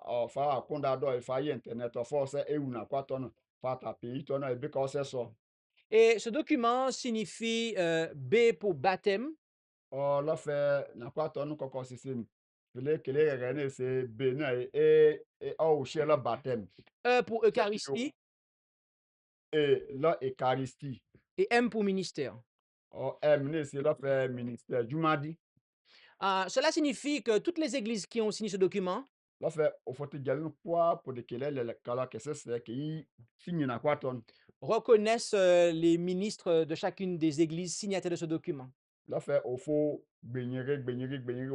akunda dɔ fa yi internet fɔ sɛ ewu na kɔ atɔ no fa tape yi tɔ no ebe ka ɔsɛ sɔ Et ce document signifie B pour baptême, L'affaire n'a pas ton encore c'est les regarder c'est bénin et au chez le baptême. E pour C'est yo Eucharistie et la Eucharistie. et M pour ministère. M c'est l'affaire ministère Jumadi. Cela signifie que toutes les églises qui ont signé ce document L'affaire au faut te gagner quoi pour de quelle le kala que c'est qui signe na quoi ton. reconnaissent les ministres de chacune des églises signataires de ce document. L'affaire au faut bénir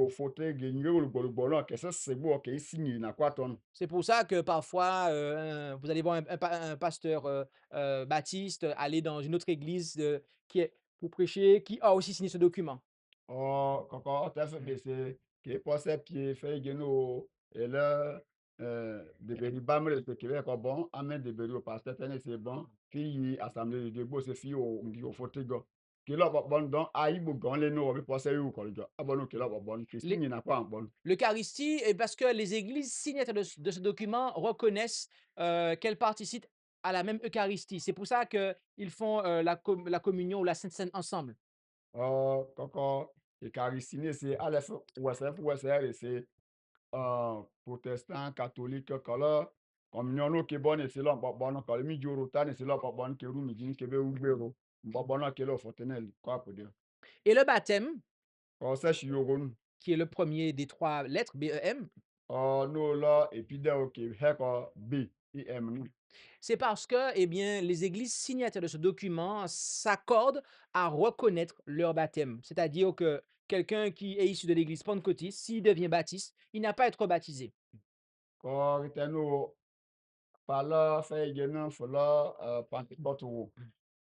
au faut te gagner le bolo que c'est bon qui signe na quoi ton. C'est pour ça que parfois, vous allez voir un pasteur baptiste aller dans une autre église qui est pour prêcher, qui a aussi signé ce document. Quand tu as fait baisser, qui est passé pied, fait geno, et là, de béni bam, le qui est bon, amène de béni au pasteur, c'est bon, qui assemblée de beaux, c'est fille au fauteuil. Qui là, bon, donc, aïe, bougon, les noms, on passer où, quoi, ah bon, qui là, bon, Christine, il n'a pas un bon. L'Eucharistie, et parce que les églises signataires de ce document reconnaissent qu'elles participent à la même Eucharistie. C'est pour ça qu'ils font la communion ou la Sainte Seine ensemble. Quand, et Caristine, c'est à la fin, ouais, c'est protestant, catholique, kala communion no ke bon c'est là bon kala mi joro tane c'est là bon ke ru mi jini ke be ugbero bon ke lo fotenel quoi pour dire Et le baptême, ko sa shi yogon qui est le premier des trois lettres, BEM, no la et puis de ke he ko b im ni c'est parce que eh bien, les églises signataires de ce document s'accordent à reconnaître leur baptême. C'est-à-dire que quelqu'un qui est issu de l'église pentecôtiste, s'il devient baptiste, il n'a pas à être rebaptisé. ko riteno pala fe gena fola pentecôte wo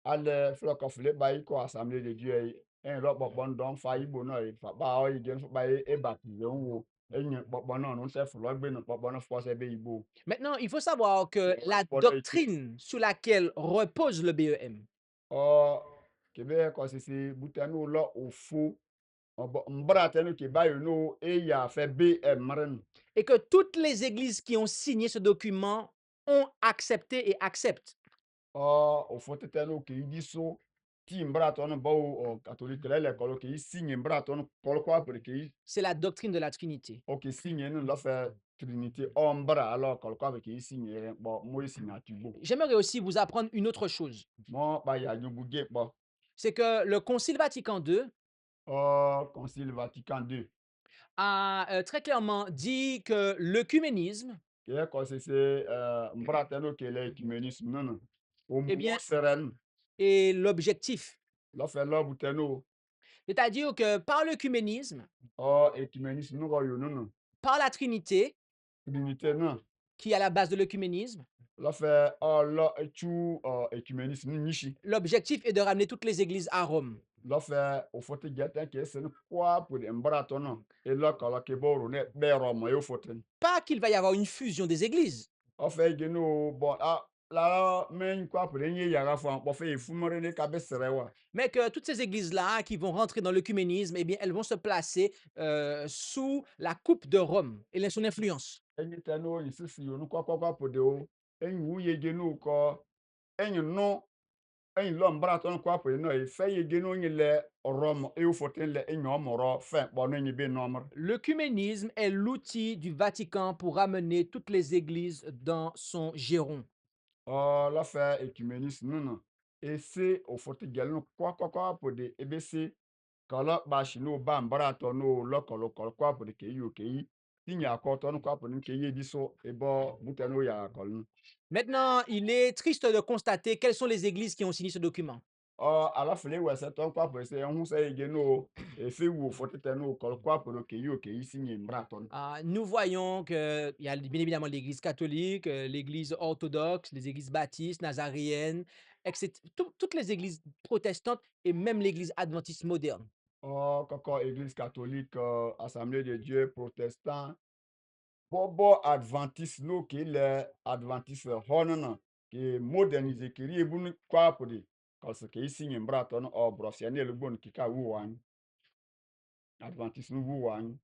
ale flo ko fle ba ko assemblée de dieu en lo bon don fa ibo na fa ba o igen fa ba e baptisé wo enye bon non se flo gbe no bon fo se be ibo. Maintenant, il faut savoir que la doctrine sur laquelle repose le BEM Or kebe ko sisi butanu lo ofu mbratenu ke bayo no e ya fe be emren. et que toutes les églises qui ont signé ce document ont accepté et acceptent. Ofu tetenu ke idi so ti mbratonu bo catholique le ko ke signe mbratonu ko ko apre ke C'est la doctrine de la Trinité. o ke signe no lo fe trinité ombra alors ko ko ke signe bo mo signe atubo. J'aimerais aussi vous apprendre une autre chose. Mo ba ya yubuge bo. C'est que le Concile Vatican II Concile Vatican II. a très clairement dit que l'œcuménisme, Ke ko sisi mbratenu ke le ecumenisme non. O eh mo bien, seren. est l'objectif. L'offre là buteno C'est-à-dire que par l'œcuménisme, ecumenisme no yo no no par la Trinité, trinité no qui est à la base de l'œcuménisme, l'offre la echu ecumenisme nishi l'objectif est de ramener toutes les églises à Rome. l'offre au faut gata ke c'est quoi pour embrato no et là kala ke boru ne be roma yo foten Pas qu'il va y avoir une fusion des églises, offre geno bon la men quoi pour nye yara fo en fait fumore ne ka be serewa mais que toutes ces églises-là qui vont rentrer dans l'œcuménisme, eh bien, elles vont se placer sous la coupe de Rome et son influence. enyi tano insisi yo no kwa pour de o enyi wuye geno ko enyi no enyi lɔ mbaraton kɔ apɔ no e fɛ ye geno nyi le rom e foten le enyo moro fɛ bɔ no nyi be nomr L'œcuménisme est l'outil du Vatican pour ramener toutes les églises dans son giron. la fɛ ecumenisme no e se o fote gel no kɔ apɔ de e be se kala ba shi no ba mbaraton no lo kɔlɔ kɔ apɔ de ke yo ke yi tinya kɔ tɔ no kɔ apɔ no ke ye di so e bɔ butano ya kɔl no Maintenant, il est triste de constater quelles sont les églises qui ont signé ce document. ala fele wɛ sɛ tɔ kɔ apɔ se hu sɛ ye geno e fe wo fote tɛ no kɔl kɔ apɔ no ke yo ke yi sinye mbaraton Nous voyons qu'il y a bien évidemment l'Église catholique, l'Église orthodoxe, les églises baptistes, nazaréennes, etc. Toutes les églises protestantes et même l'Église adventiste moderne. kɔkɔ église catholique assemblée de dieu protestant bɔbɔ adventiste no ke le adventiste hɔnɔnɔ ke modernise ke rie bunu kpapuri kɔse ke isi nye mbratɔ no brɔsia ne lugbon kika wu wany adventiste no wu wany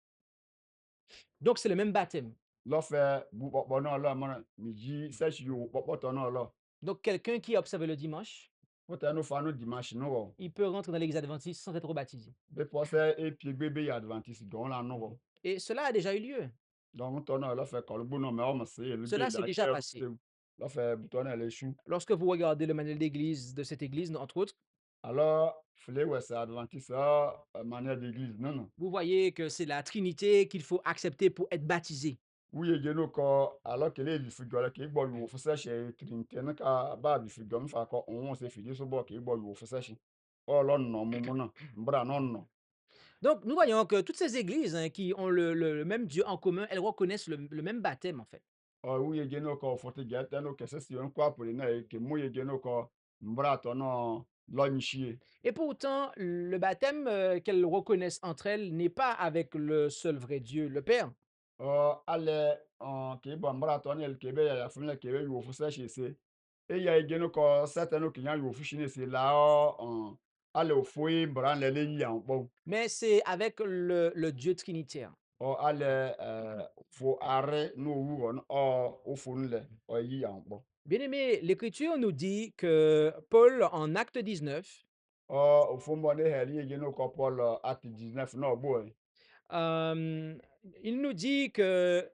Donc c'est le même baptême. lɔfɛ bu bɔbɔ no lɔ mɔ mi ji sɛsi yo bɔbɔ tɔ no lɔ Donc quelqu'un qui a observé le dimanche Faut no fa no dimanche no wo. il peut rentrer dans l'église adventiste sans être baptisé. Be pose e pie gbe be ya adventiste don la no wo. Et cela a déjà eu lieu. Donc to no lo fe ko lu no me o mo se le Cela gbe s'est da déjà che passé. te lo fe buto na le chu. Lorsque vous regardez le manuel d'église de cette église, entre autres, Alors fle we se adventiste a manière d'église non non. vous voyez que c'est la Trinité qu'il faut accepter pour être baptisé. Wuye je no ko alors que le fi go la ke gbo yu fo se she trinité na ka ba bi fi go mi fa ko on se fi je so bo ke gbo yu fo se she. O lo no mu mu na mbra no no. Donc, nous voyons que toutes ces églises hein, qui ont le même Dieu en commun, elles reconnaissent le même baptême, en fait. O wuye je no ko fo te je ta no ke se si on kwa pour na e ke mu ye je no ko mbra to no lo nchie. Et pourtant, le baptême qu'elles reconnaissent entre elles n'est pas avec le seul vrai Dieu, le Père. O ale ke bo mbra to ne ke be ya fun le ke be yu fo se she se. E ya je no ko satan no ke nya yu fo shi ne se la o ale o fo yi mbra le le yi an bo. Mais c'est avec le Dieu trinitaire. O ale fo are no wu on o fo nle o yi an bo. Bien aimé, l'Écriture nous dit que Paul, en Acte 19, O fo mo ne heli je no ko Paul acte 19 no bo. euh, il nous dit que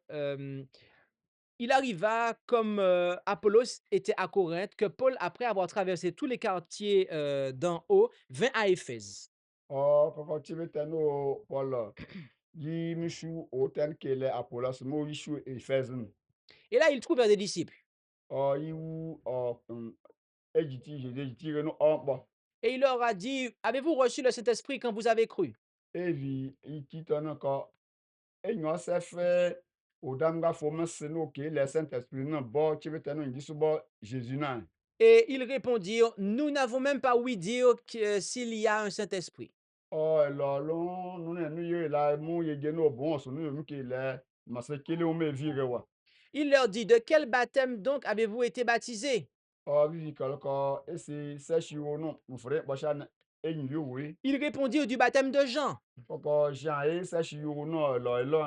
il arriva comme Apollos était à Corinthe, que Paul, après avoir traversé tous les quartiers d'en haut, vint à Éphèse. O ko ko tibe no Paul yi mishu o ten kele Apollos mo yishu Efesin. Et là, il trouve des disciples. O yi wu ejiti je ejiti no on bo. Et il leur a dit, avez-vous reçu le Saint-Esprit quand vous avez cru? Evi ikito no ko enyo se fe o damga fo mse no ke le Saint-Esprit no bo tibe no ndisu bo Jésus na. Et ils répondirent, nous n'avons même pas ouï dire s'il y a un Saint-Esprit. O lo lo no ne nu ye la mu ye je no bon so no mu ke le mase kele o me vire wa. Il leur dit, de quel baptême donc avez-vous été baptisés? O vivi ko esi se shi wo no mfre bo sha na enyi yo we. Ils répondirent du baptême de Jean. Ko Jean e se shi wo no lo.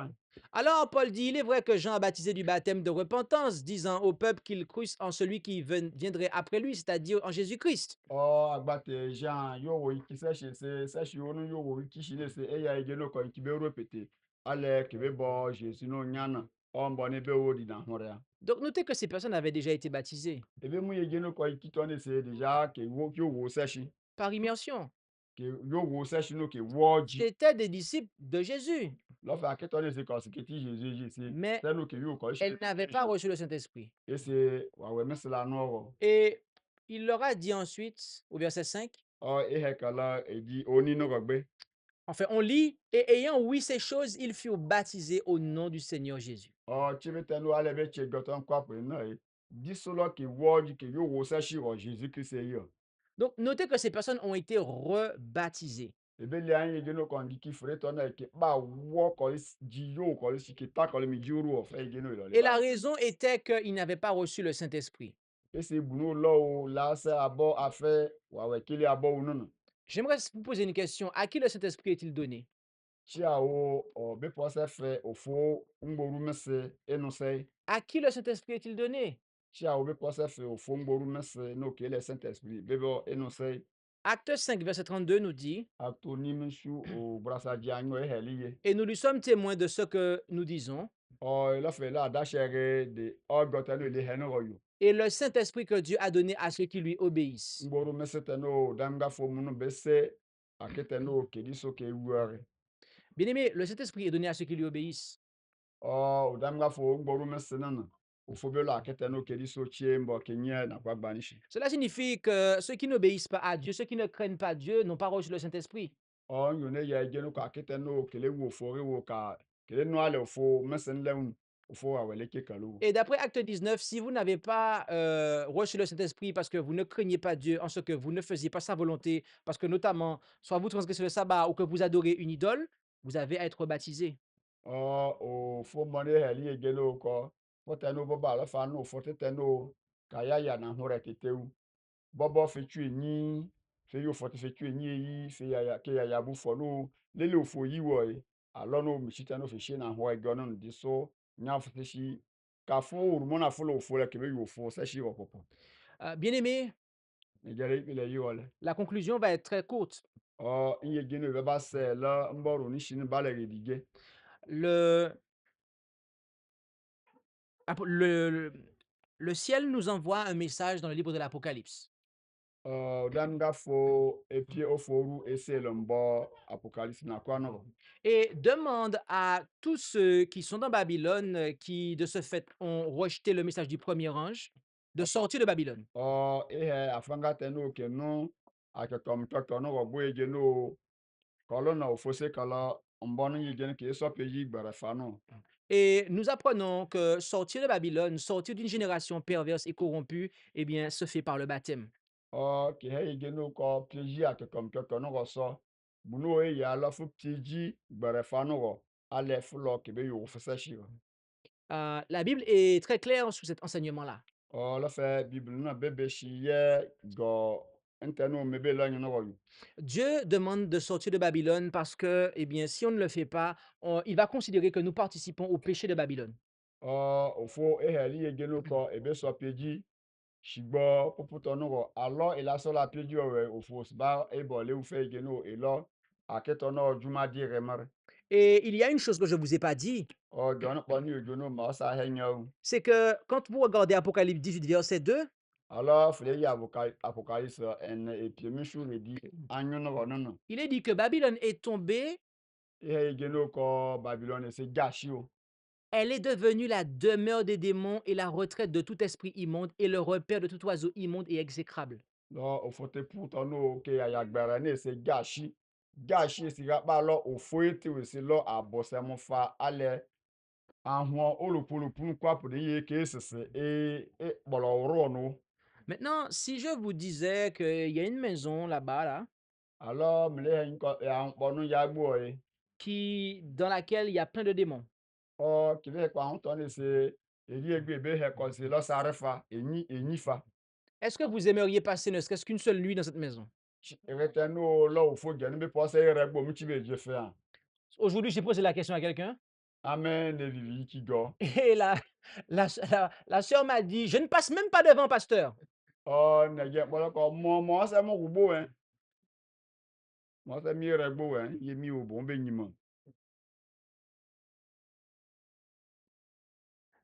Alors Paul dit, il est vrai que Jean a baptisé du baptême de repentance, disant au peuple qu'ils crussent en celui qui viendrait après lui, c'est-à-dire en Jésus-Christ. O agbate Jean yo wo iki se shi wo no yo wo iki shi ne se e ya je no ko iki be ro pete. Ale ke be bo Jésus no nyana o mbo ne be wo di na hore ya. Donc notez que ces personnes avaient déjà été baptisées Ebe mu ye je no ko iki to ne se deja ke wo yo wo se shi. par immersion. Ke yo wo se shi no ke wo ji. C'étaient des disciples de Jésus, Lo fa ke to ne se ko se ke ti Jésus ji se. mais Se no ke yo ko shi. elles n'avaient pas reçu le Saint-Esprit. E se wa we mesla no ro. Et il leur a dit ensuite, au verset 5, O e he kala e di oni no ko gbe. enfin on lit, et ayant ouï ces choses, ils furent baptisés au nom du Seigneur Jésus. O chibete no ale be che goton kwa pe na e. Di solo ke wo ji ke yo wo se shi ro Jésus Christ e yo. Donc notez que ces personnes ont été rebaptisées. Ebe le an ye je no ko ndi ki fre to na ke ba wo ko ji yo ko si ke ta ko le mi ji ru o fe je no lo le Et ba. la raison était qu'ils n'avaient pas reçu le Saint-Esprit. E se bu no lo o la se abo afe wa we kele abo unu no. J'aimerais vous poser une question. À qui le Saint-Esprit est-il donné? Chi a o be po se fe o fo ngboru mese enu se. À qui le Saint-Esprit est-il donné? Chi a o be po se fe o fo ngboru mese no ke le Saint-Esprit be bo enu se. Acte 5, verset 32 nous dit, Acto ni mishu o brasa di anyo e heliye. et nous lui sommes témoins de ce que nous disons, O la fe la da shere de o gotelu le henu royo. et le Saint-Esprit que Dieu a donné à ceux qui lui obéissent. Ngboru mese teno damga fo munu be se aketeno ke di so ke wuare. Bien-aimé, le Saint-Esprit est donné à ceux qui lui obéissent. O damga fo ngboru mese nana. O fo be la aketeno ke di so chie mbo ke nye na kwa gbanishi. Cela signifie que ceux qui n'obéissent pas à Dieu, ceux qui ne craignent pas Dieu, n'ont pas reçu le Saint-Esprit. O nyone ya ejenu ka aketeno kele wo fo re wo ka kele no ale fo mese nleun o fo awele ke kalu. Et d'après Acte 19, si vous n'avez pas reçu le Saint-Esprit parce que vous ne craignez pas Dieu, en ce que vous ne faisiez pas sa volonté, parce que notamment, soit vous transgressez le sabbat ou que vous adorez une idole, vous avez à être baptisé. O fo mone heli ejenu ko fo teno bo ba la fa no fo teteno ka ya na hore teteu. Bobo fe tu enyi fe yo fo te fe tu enyi yi fe ya ke ya bu fo no lele ofo yi wo e alo no mi chita no fe she na ho e gono no di so nya fo te shi ka fo uru mo na fo lo fo le ke be yo fo se shi wo popo. Bien-aimés, Nigeria ikpele yiwole. La conclusion va être très courte. Inye geno be ba se la mboro ni shini bale gedige. Le, apo- le, le le ciel nous envoie un message dans le livre de l'Apocalypse. Dan ga fo epie oforu ese le mbo apocalypse na kwa no. Et demande à tous ceux qui sont dans Babylone, qui de ce fait ont rejeté le message du premier ange, de sortir de Babylone. Ihe afanga tenu ke no akekom toto no go boye geno kolo na ofose kala mbonu yi geno ke so peji gbara fano. Et nous apprenons que sortir de Babylone, sortir d'une génération perverse et corrompue, eh bien, se fait par le baptême. Ke he yi geno ko peji akekom toto no go so. Bunu e ya la fu peji gbara fano go ale fulo ke be yo ofose shi. La Bible est très claire sur cet enseignement-là. La fe bible na bebe shi ye go enteno mebe la nyono go. Dieu demande de sortir de Babylone parce que, eh bien, si on ne le fait pas, il va considérer que nous participons au péché de Babylone. Ofo eheli ye geno ko ebe so peji shigbo poputo no go alo ila so la peji owe ofo sba ebo le ufe geno elo aketo no juma di remar. Et il y a une chose que je ne vous ai pas dit, Jono poni ojono ma sa henyo. c'est que quand vous regardez Apocalypse 18, verset 2, Fle ya apocalypse en epiemi shu le di anyo no go no no. il est dit que Babylone est tombée, Ye geno ko Babylone se gashi o. elle est devenue la demeure des démons et la retraite de tout esprit immonde et le repère de tout oiseau immonde et exécrable. Ofo te puto no ke ya gbara ne se gashi. Gashi si ga ba lo ofo ete we se lo abose mo fa ale ahụọ olupulupu nkwapụrụ ihe ka esese kpọrọ ụrụ nụ. Maintenant, si je vous disais qu'il y a une maison là-bas, là, Alors mele he ya mkpọnụ ya gbuo dans laquelle il y a plein de démons, kile kwa ahụtọ na-ese eri egbe ebe he kọzi lọsarịfa enyifa est-ce que vous aimeriez passer ne serait-ce qu'une seule nuit dans cette maison? erete n'ụlọ ofu gene mepe ọsọ ere gbo michibe jefe a Aujourd'hui, j'ai posé la question à quelqu'un ame na-eriri ikigo et la sœur m'a dit, je ne passe même pas devant, pasteur. na-eje mkpọrọ ka mmụọ ma ọsọ m gwugbo ma ọsọ mi ere gbo ihe mi obo mbe nyimo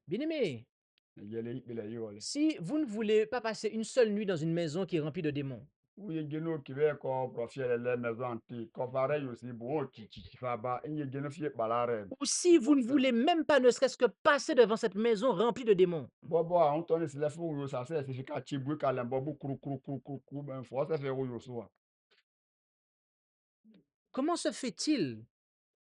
Bien-aimé, na-ejele ikpele ya ole si vous ne voulez pas passer une seule nuit dans une maison qui est remplie de démons, uye geno kibe ko profiele le maison anti ko vare yo si bo chichi fa ba inye geno fie balare ou si vous ne voulez même pas ne serait-ce que passer devant cette maison remplie de démons, bobo a on toni se le fu yo sa se fi ka chibu ka le bobu kru kru kru kru kru ben fo se fe yo so comment se fait-il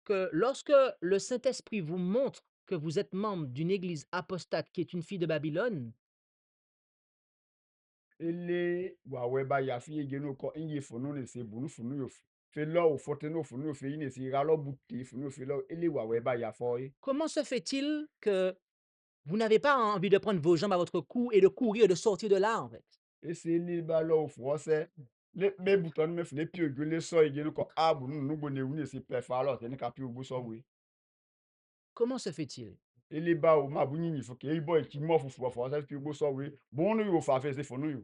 que lorsque le Saint-Esprit vous montre que vous êtes membre d'une église apostate qui est une fille de Babylone, ele wa we ba ya fi geno ko inye funu ne se bunu funu yo fe lo o fote no funu yo fe ine si ga lo buti funu yo fe lo ele wa we ba ya fo comment se fait-il que vous n'avez pas envie de prendre vos jambes à votre cou et de courir, de sortir de là, en fait? ese ele ba lo fo se le me buton me fle pi ogu le so geno ko abu nu gbo ne wu ne si pe fa lo te ni ka pi ogu so we Comment se fait-il? ele ba o ma bu nyinyi fo ke ibo ki mo fufu fo sa fi gbo so we bon nu yo fa fe se fo nu yo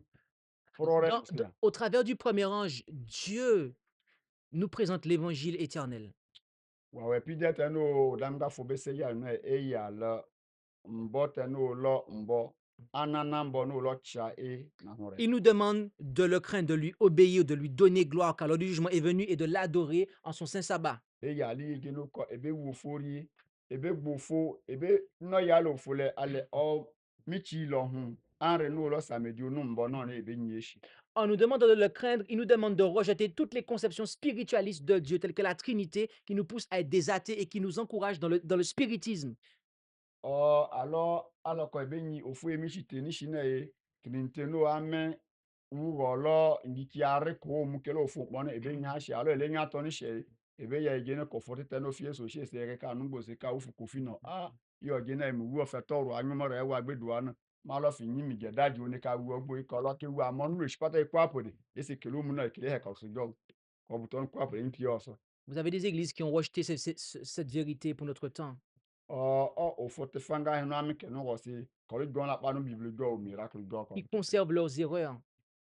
foro re se ya Au travers du premier ange, Dieu nous présente l'évangile éternel. wa we pi de te no dam ga fo be se ya na e ya la mbo te no lo mbo anana mbo no lo cha na hore Il nous demande de le craindre, de lui obéir, de lui donner gloire, car l'heure du jugement est venue et de l'adorer en son saint sabbat. e ya li ge no ko ebe wo fori ebe gbo fo ebe no ya lo fo le ale o mi chi lo hun anre no lo samedi no mbo no na ebe nyi eshi En nous demandant de le craindre, il nous demande de rejeter toutes les conceptions spiritualistes de Dieu, telles que la Trinité, qui nous poussent à être des athées et qui nous encouragent dans le spiritisme. aloko ebe nyi ofu emi shi te ni shi na kinte no ame wo lo ndiki are ko mu ke lo fu pon ebe nya shi alo ele nya to ni she ebe ya ege ne ko fo te no fie so she se re ka nu gbo se ka ufu kofi no yo ge na mu wo fe toro anyu mo re wa gbedu ana ma lo fi yin mi ge daji oni ka wo gbo iko lo ke wo amonu re shi pata ipo apode ese kelo mu na kele he ka so jo ko buton ko apode npi oso Vous avez des églises qui ont rejeté cette vérité pour notre temps. ofote fanga heno ami ke no go si ko ri gon la pa no bible go miracle go ko Ils conservent leurs erreurs.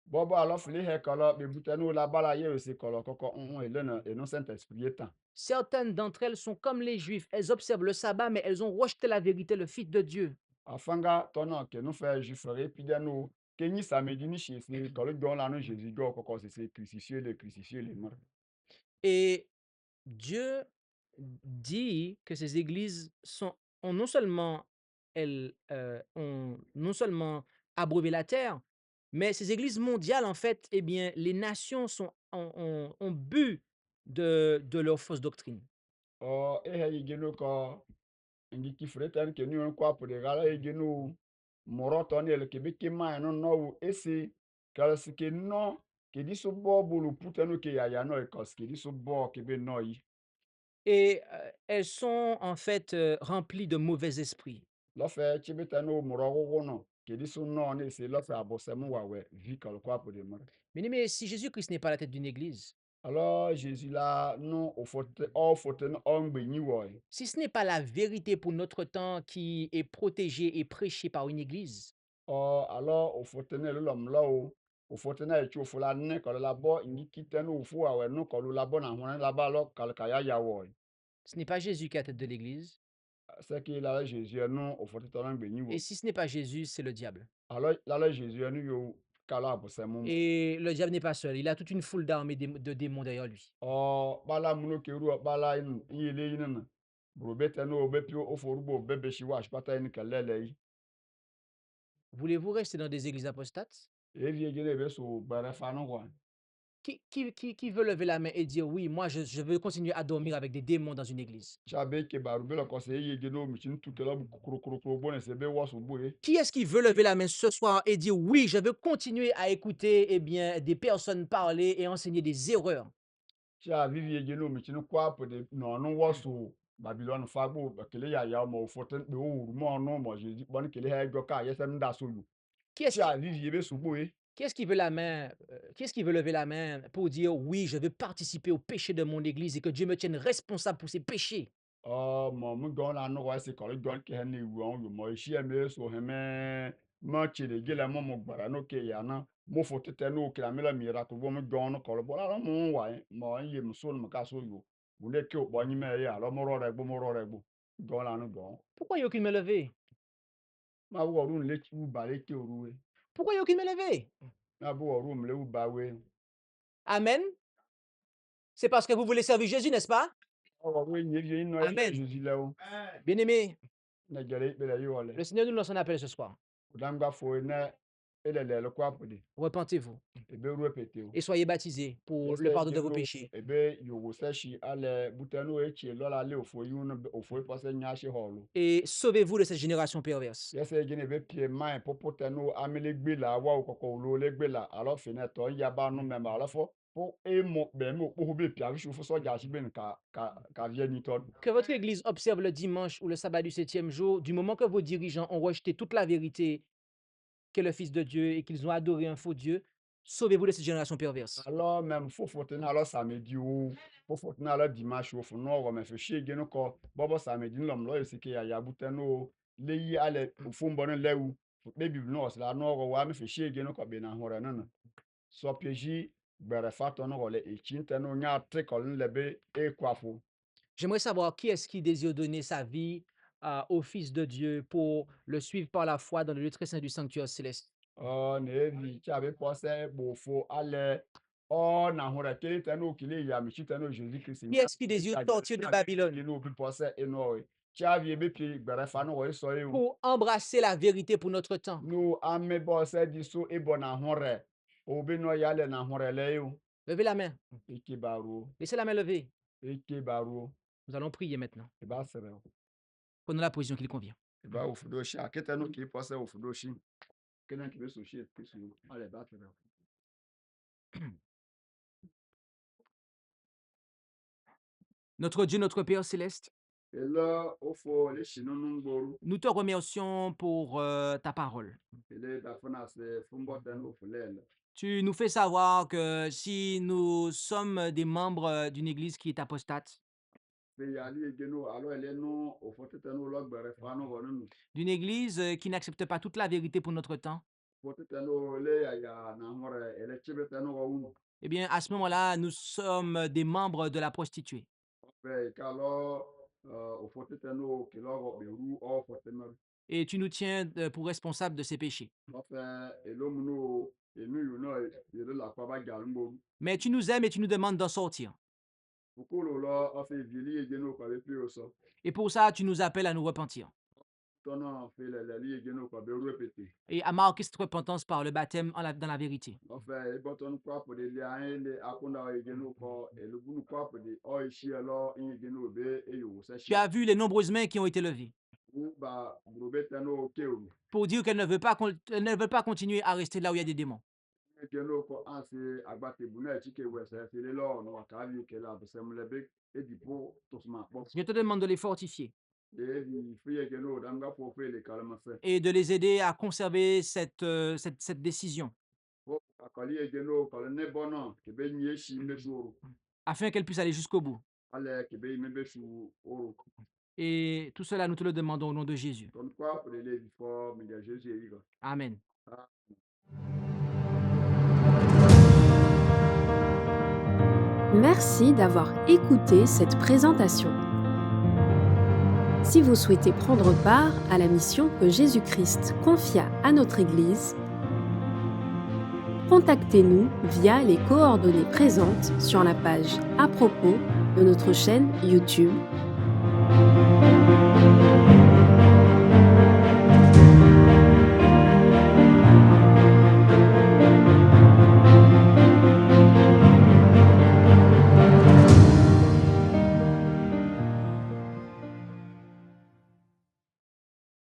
Bobo alors fili he kolo be butenu la bala ye aussi kolo koko et non Saint-Esprit étant. Certaines d'entre elles sont comme les Juifs, elles observent le sabbat, mais elles ont rejeté la vérité, le Fils de Dieu. Afanga tono ke nous fait jufere puis de nous ke ni samedi ni chez c'est kolo don la no Jésus go koko c'est crucifié les morts. Et Dieu dit que ces églises ont non seulement, elles ont non seulement abreuvé la terre, mais ces églises mondiales, en fait, eh bien, les nations ont bu de leur fausse doctrine. O e he yigeno ko ngi ki fretan ke ni on kwa pour de gala yigeno moro toni el ke be ke ma no no esi kala si ke no ke di so bo bulu putenu ke ya no e kos ke di so bo ke be no yi. Et elles sont en fait remplies de mauvais esprits. Lo fe chibetanu moro go no ke di so no ne se lo fe abosemu wa we vi kala kwa pour de mara. Mais si Jésus-Christ n'est pas la tête d'une église, Alors Jésus là non au faut on gbe ni wo. si ce n'est pas la vérité pour notre temps qui est protégée et prêchée par une église, O alors au faut tenir le lom là o faut tenir e chu fu la ne ko la bo ni kitenu fu wa we no ko la bo na hon la ba lo kal ka ya ya wo. ce n'est pas Jésus qui est la tête de l'église. C'est que là Jésus non au faut tenir gbe ni Et wo. si ce n'est pas Jésus, c'est le diable. Alors là Jésus nous yo kala bo se mum. Et le diable n'est pas seul. Il a toute une foule d'armées de démons derrière lui. O bala muno ke ru bala in ile yin na. Bro betenu o be pi o fo ru bo be be shi wa shi pata ni kelele yi. Voulez-vous rester dans des églises apostates? E vie gele be so bare fa no wa. Qui veut lever la main et dire oui, moi je veux continuer à dormir avec des démons dans une église? Chabe ke baru be lo ko se ye gele o mi chin tu ke lo kro bo ne se be wo so bo e. Qui est-ce qui veut lever la main ce soir et dire oui, je veux continuer à écouter eh bien, des personnes parler et enseigner des erreurs? Cha vivi ye gele o mi chin kwa po de no no wo so Babylon fa gbo ba kele ya mo fo ten be o ru mo no mo je bon kele ha go ka ye se nda so lu. Qui est-ce qui, Cha vivi ye be so bo e. qui est-ce qui veut la main? Qui est-ce qui veut lever la main pour dire oui, je veux participer au péché de mon église et que Dieu me tienne responsable pour ces péchés? Mo mu gon la no wa se ko gon ke ne wu on yo mo shi e me so he me mo chile gele mo gbara no ke ya na mo fo tete no ke la me la mi ra to bo mo gon no ko bo la mo wa mo ye mo so no ka so yo bu le ke o bo ni me ya lo mo ro re gbo gon la no gon Pourquoi il n'y a aucune main levée? ma wo ru le ti u ba le ke oru we Pourquoi il n'y a aucune main levée? ma bo ru le u ba we Amen. C'est parce que vous voulez servir Jésus, n'est-ce pas? o we ni vie no e Amen. Jésus le o Bien-aimés, na gele be le yo le le Seigneur nous lance un appel ce soir. o dam ga fo ne le kwa po de Repentez-vous e be ru pete o. et soyez baptisés pour le Yese pardon de vos geno péchés. ebe yogo seshi ale butenu echi lola le ofo yun ofo pase nyashi holu. Et sauvez-vous de cette génération perverse. Yese gene ebe pie mai popotenu amele gbela wa okoko lo le gbela alo fine to ya ba nu memba alo fo po e mo be mo po be pia shu fo so ja shi ben ka vie ni to. Que votre église observe le dimanche ou le sabbat du septième jour, du moment que vos dirigeants ont rejeté toute la vérité qu'est le Fils de Dieu et qu'ils ont adoré un faux Dieu, sauvez-vous de cette génération perverse. Alors même fo foten alo samedi o fo foten alo dimanche o fo no ro me fe she gene ko bobo samedi lom lo yesike ya butenu le yi ale fo mbon lewu fo be biblu no la no ro wa me fe she gene ko be na hore no no so peji gbere fato no le e chinte no nya trikol lebe e kwafo. J'aimerais savoir qui est-ce qui désire donner sa vie au Fils de Dieu pour le suivre par la foi dans le lieu très saint du sanctuaire céleste. O na evi chabe pose bofo ale o na hore kele tano kile ya mi chite no Jésus Christ Qui nya est-ce qui désire sortir de Babylone no bi pose eno e chavi be pi gbere fa no wo so e o pour embrasser la vérité pour notre temps? no ame bose di so e bo na hore obi no yale na hore le e o Levez la main. ike baro Laissez la main levée. ike baro Nous allons prier maintenant. e ba sere o Prenons la position qu'il convient. e ba ofudo shi akete no ki pose ofudo shi kenen ki be so shi ke so ale ba sere o. Notre Dieu, notre Père céleste, Et là, au fond, les Chinois n'ont pas nous te remercions pour ta parole. et les Dafana, c'est Fumbotan au Fulel. Tu nous fais savoir que si nous sommes des membres d'une église qui est apostate, C'est Yali et Geno, alors elle est non, au fond, c'est un log, Berefano, Ronan. d'une église qui n'accepte pas toute la vérité pour notre temps, Eh bien, à ce moment-là, nous sommes des membres de la prostituée. Et tu nous tiens pour responsables de ces péchés. Mais tu nous aimes et tu nous demandes d'en sortir. Et pour ça, tu nous appelles à nous repentir et à marquer cette repentance par le baptême dans la vérité. Tu as vu les nombreuses mains qui ont été levées pour dire qu'elles ne veulent pas continuer à rester là où il y a des démons. Je te demande de les fortifier et de les aider à conserver cette décision afin qu'elles puissent aller jusqu'au bout. Et tout cela, nous te le demandons au nom de Jésus. Amen. Merci d'avoir écouté cette présentation. Si vous souhaitez prendre part à la mission que Jésus-Christ confia à notre Église, contactez-nous via les coordonnées présentes sur la page à propos de notre chaîne YouTube.